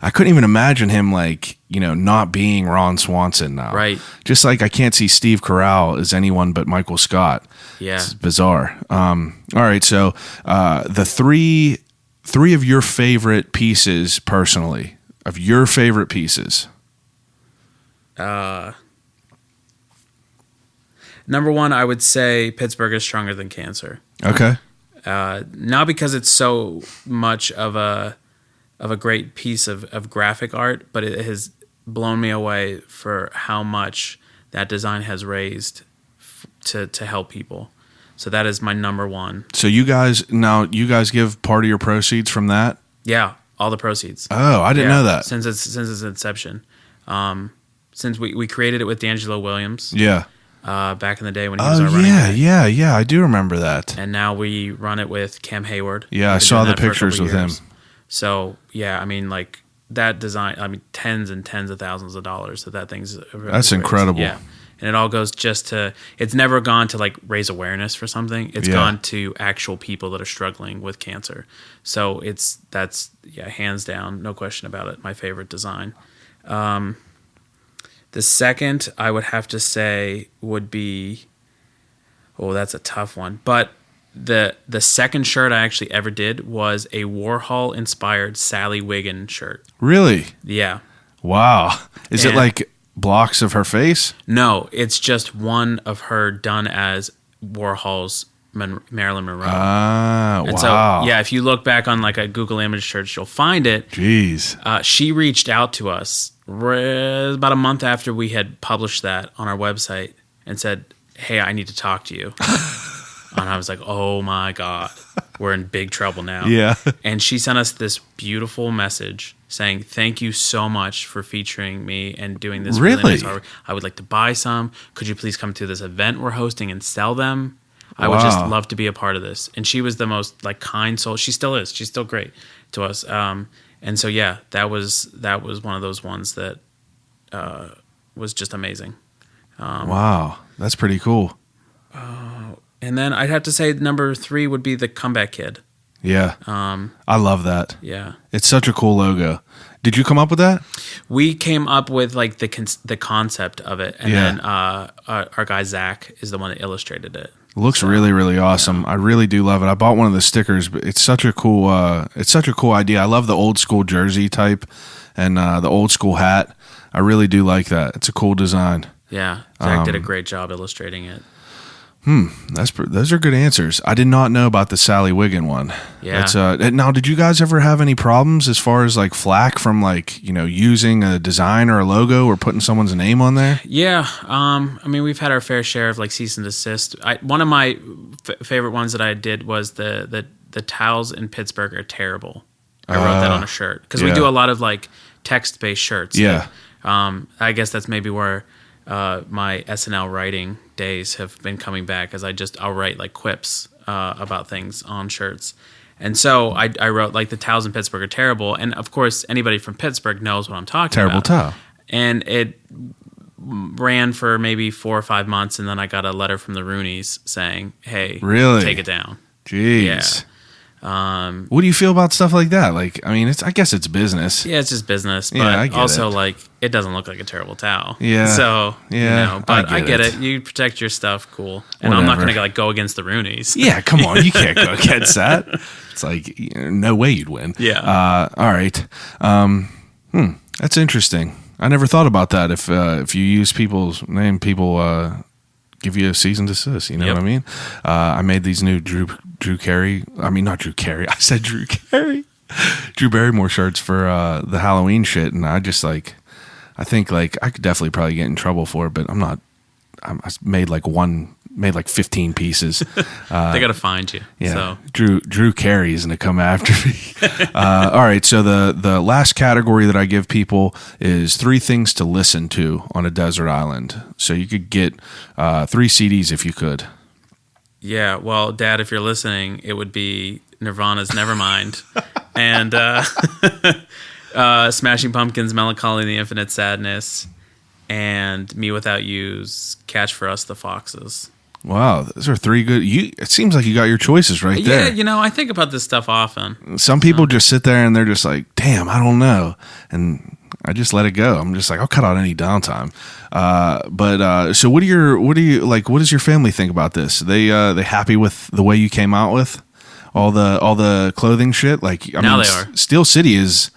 I couldn't even imagine him, like, not being Ron Swanson now. Right. Just like I can't see Steve Carell as anyone but Michael Scott. Yeah. It's bizarre. All right, so the three of your favorite pieces, personally, of your favorite pieces. Number one, I would say Pittsburgh is Stronger Than Cancer. Okay. Not because it's so much of a great piece of graphic art, but it has blown me away for how much that design has raised to help people. So that is my number one. So you guys give part of your proceeds from that? Yeah, all the proceeds. Oh, I didn't know that. Since its inception. Since we created it with D'Angelo Williams Yeah. back in the day when he was our Oh, running back. yeah. I do remember that. And now we run it with Cam Hayward. Yeah, I We've been saw doing the that for a pictures couple with him. years. So, yeah, I mean, like, that design, I mean, tens and tens of thousands of dollars that thing's That's raised. incredible. Yeah. And it all goes just to, it's never gone to, like, raise awareness for something. It's Yeah. gone to actual people that are struggling with cancer. So that's hands down, no question about it, my favorite design. The second I would have to say would be, that's a tough one. But the second shirt I actually ever did was a Warhol-inspired Sally Wiggin shirt. Really? Yeah. Wow. Is it And- like blocks of her face? No, it's just one of her done as Warhol's Marilyn Monroe. Wow. And so, yeah, if you look back on like a Google image search, you'll find it. Jeez. She reached out to us about a month after we had published that on our website and said, "Hey, I need to talk to you." And I was like, "Oh my God, we're in big trouble now." Yeah. And she sent us this beautiful message saying, "Thank you so much for featuring me and doing this Really? nice artwork. I would like to buy some. Could you please come to this event we're hosting and sell them? I would just love to be a part of this." And she was the most like kind soul. She still is. She's still great to us. And so yeah, that was one of those ones that was just amazing. Wow, that's pretty cool. And then I'd have to say number 3 would be the Comeback Kid. Yeah. I love that. Yeah. It's such a cool logo. Did you come up with that? We came up with like the concept of it, and Yeah. then our guy Zach is the one that illustrated it. It looks really, really awesome. Yeah. I really do love it. I bought one of the stickers, but it's such a cool idea. I love the old school jersey type and the old school hat. I really do like that. It's a cool design. Yeah, Zach did a great job illustrating it. Those are good answers. I did not know about the Sally Wiggin one. Yeah. Now, did you guys ever have any problems as far as like flack from like, using a design or a logo or putting someone's name on there? Yeah. I mean, we've had our fair share of like cease and desist. One of my favorite ones that I did was the towels in Pittsburgh are terrible. I wrote that on a shirt because we do a lot of like text-based shirts. Yeah. I guess that's maybe where my SNL writing days have been coming back, as I'll write like quips about things on shirts. And so I wrote like the towels in Pittsburgh are terrible. And of course, anybody from Pittsburgh knows what I'm talking about. Terrible towel. And it ran for maybe 4 or 5 months. And then I got a letter from the Roonies saying, "Hey, really? Take it down." Jeez. Yeah. What do you feel about stuff like that? Like, I mean, I guess it's business. Yeah, it's just business, but I get also it. like it doesn't look like a terrible towel. Yeah. So but I get it. it. You protect your stuff, cool. And Whatever. I'm not going to like go against the Roonies. Yeah, come on, you can't go against that. It's like no way you'd win. Yeah. All right. That's interesting. I never thought about that. If you use people's name, people give you a cease and desist. You know what I mean? I made these new Drew Carey. I mean, not Drew Carey. I said Drew Carey. Drew Barrymore shirts for the Halloween shit, and I just like, I think like I could definitely probably get in trouble for it, but I'm not. I made like 15 pieces. They got to find you. Yeah, So. Drew Carey is going to come after me. All right, so the last category that I give people is 3 things to listen to on a desert island. So you could get 3 CDs if you could. Yeah, well, Dad, if you're listening, it would be Nirvana's Nevermind and Smashing Pumpkins' Melancholy and the Infinite Sadness, and Me Without You's Catch for Us the Foxes. Wow, those are 3 good. It seems like you got your choices right there. Yeah, I think about this stuff often. Some people just sit there and they're just like, "Damn, I don't know," and I just let it go. I'm just like, I'll cut out any downtime. So what do you like? What does your family think about this? They happy with the way you came out with all the clothing shit? Like, I now mean, they are. Steel City is.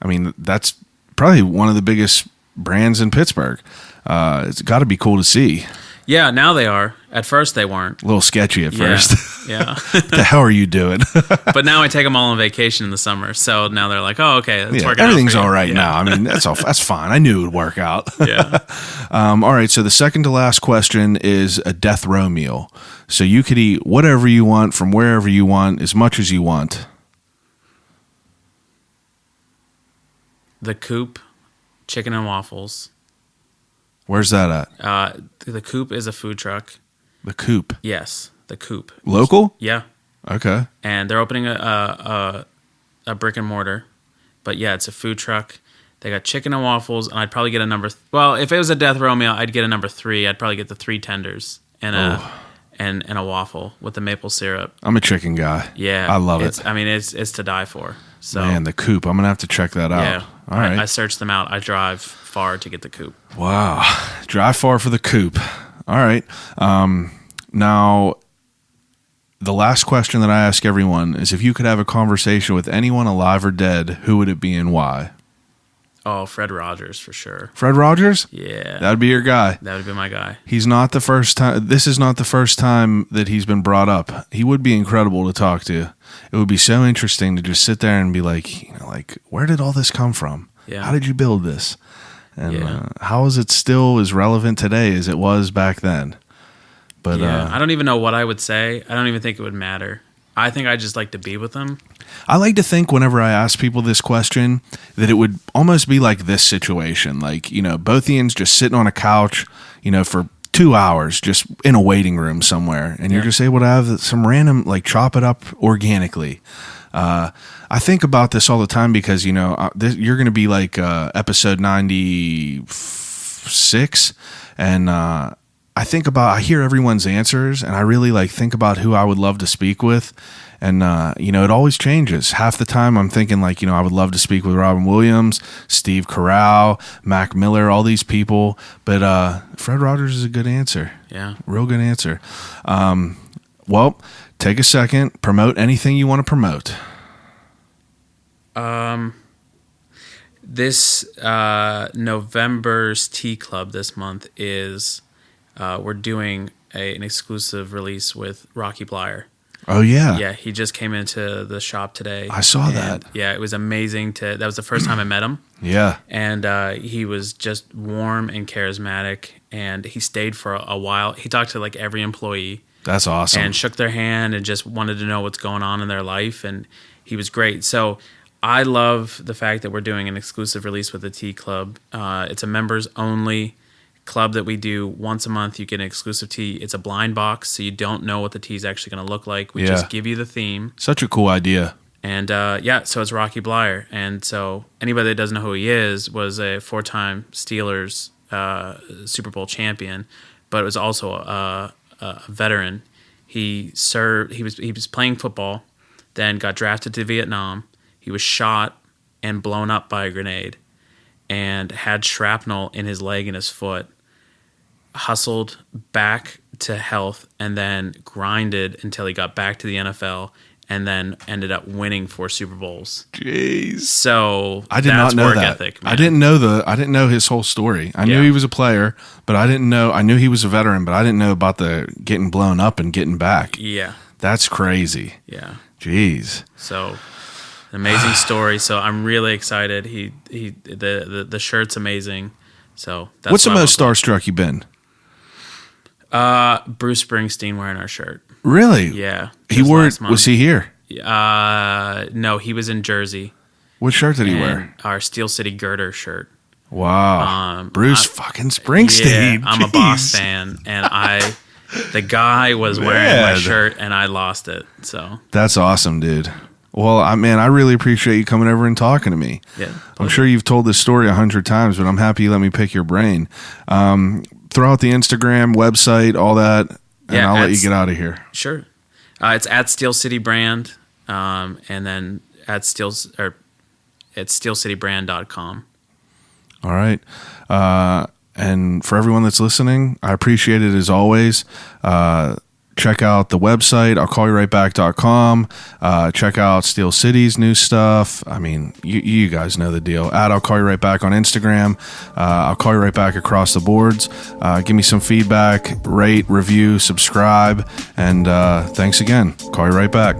I mean, that's probably one of the biggest brands in Pittsburgh. It's got to be cool to see. Yeah, now they are. At first, they weren't. A little sketchy at first. Yeah. What the hell are you doing? But now I take them all on vacation in the summer, so now they're like, "Oh, okay, that's working out. Everything's for you." all right Yeah. now. I mean, that's fine. I knew it would work out. Yeah. All right. So the second to last question is a death row meal. So you could eat whatever you want from wherever you want, as much as you want. The Coop, chicken and waffles. Where's that at? The Coop is a food truck. The Coop. Yes, the Coop. Local? Yeah, Okay. and they're opening a brick and mortar, but yeah, it's a food truck. They got chicken and waffles, and I'd probably get a number. Well, if it was a death row meal, I'd get a number 3. I'd probably get the 3 tenders and a waffle with the maple syrup. I'm a chicken guy. Yeah, I love it. I mean, it's to die for. So Man, the Coop. I'm going to have to check that out. yeah, All right. I searched them out. I drive far to get the Coop. Wow. Drive far for the Coop. All right. Now, the last question that I ask everyone is if you could have a conversation with anyone alive or dead, who would it be and why? Oh, Fred Rogers for sure. Fred Rogers? Yeah. That'd be your guy. That would be my guy. He's not the first time. This is not the first time that he's been brought up. He would be incredible to talk to. It would be so interesting to just sit there and be like, like, where did all this come from? Yeah. How did you build this? And Yeah. how is it still as relevant today as it was back then? But I don't even know what I would say. I don't even think it would matter. I think I'd just like to be with him. I like to think whenever I ask people this question that it would almost be like this situation. Like, both Ians just sitting on a couch, for 2 hours just in a waiting room somewhere. And you're just able to have some random, like, chop it up organically. I think about this all the time because, you're going to be like episode 96. And I hear everyone's answers and I really like think about who I would love to speak with. And, it always changes. Half the time I'm thinking like, I would love to speak with Robin Williams, Steve Carell, Mac Miller, all these people. But Fred Rogers is a good answer. Yeah. Real good answer. Well, take a second, promote anything you want to promote. This November's Tea Club this month is we're doing an exclusive release with Rocky Blyer. Oh, yeah. Yeah, he just came into the shop today. I saw and, that. Yeah, it was amazing. That was the first time I met him. Yeah. And he was just warm and charismatic, and he stayed for a while. He talked to like every employee. That's awesome. And shook their hand and just wanted to know what's going on in their life, and he was great. So I love the fact that we're doing an exclusive release with the Tea Club. It's a members-only club that we do once a month. You get an exclusive tea. It's a blind box, so you don't know what the tea is actually going to look like. We just give you the theme. Such a cool idea. And so it's Rocky Blyer. And so anybody that doesn't know who he is was a 4-time Steelers Super Bowl champion, but was also a veteran. He was playing football, then got drafted to Vietnam. He was shot and blown up by a grenade and had shrapnel in his leg and his foot. Hustled back to health and then grinded until he got back to the NFL and then ended up winning 4 Super Bowls. Jeez. So I did not know work that. Ethic, man. I didn't know his whole story. I knew he was a player, but I knew he was a veteran, but I didn't know about the getting blown up and getting back. Yeah. That's crazy. Yeah. Jeez. So an amazing story. So I'm really excited. The shirt's amazing. So that's what's the what I most want starstruck you been? Bruce Springsteen wearing our shirt. Really? Yeah. He wore it. Was he here? No, he was in Jersey. What shirt did he And wear? Our Steel City Girder shirt. Wow. Bruce fucking Springsteen. Yeah, I'm a Boss fan, and the guy was wearing my shirt, and I lost it. So that's awesome, dude. Well, I really appreciate you coming over and talking to me. Yeah, I'm sure you've told this story 100 times, but I'm happy you let me pick your brain. Throw out the Instagram, website, all that, and I'll let you get out of here. Sure. It's at Steel City Brand, and then at steelcitybrand.com. All right. And for everyone that's listening, I appreciate it as always. Check out the website, I'llCallYouRightBack.com. Check out Steel City's new stuff. I mean, you guys know the deal. I'll Call You Right Back on Instagram. I'll Call You Right Back across the boards. Give me some feedback, rate, review, subscribe, and thanks again. Call You Right Back.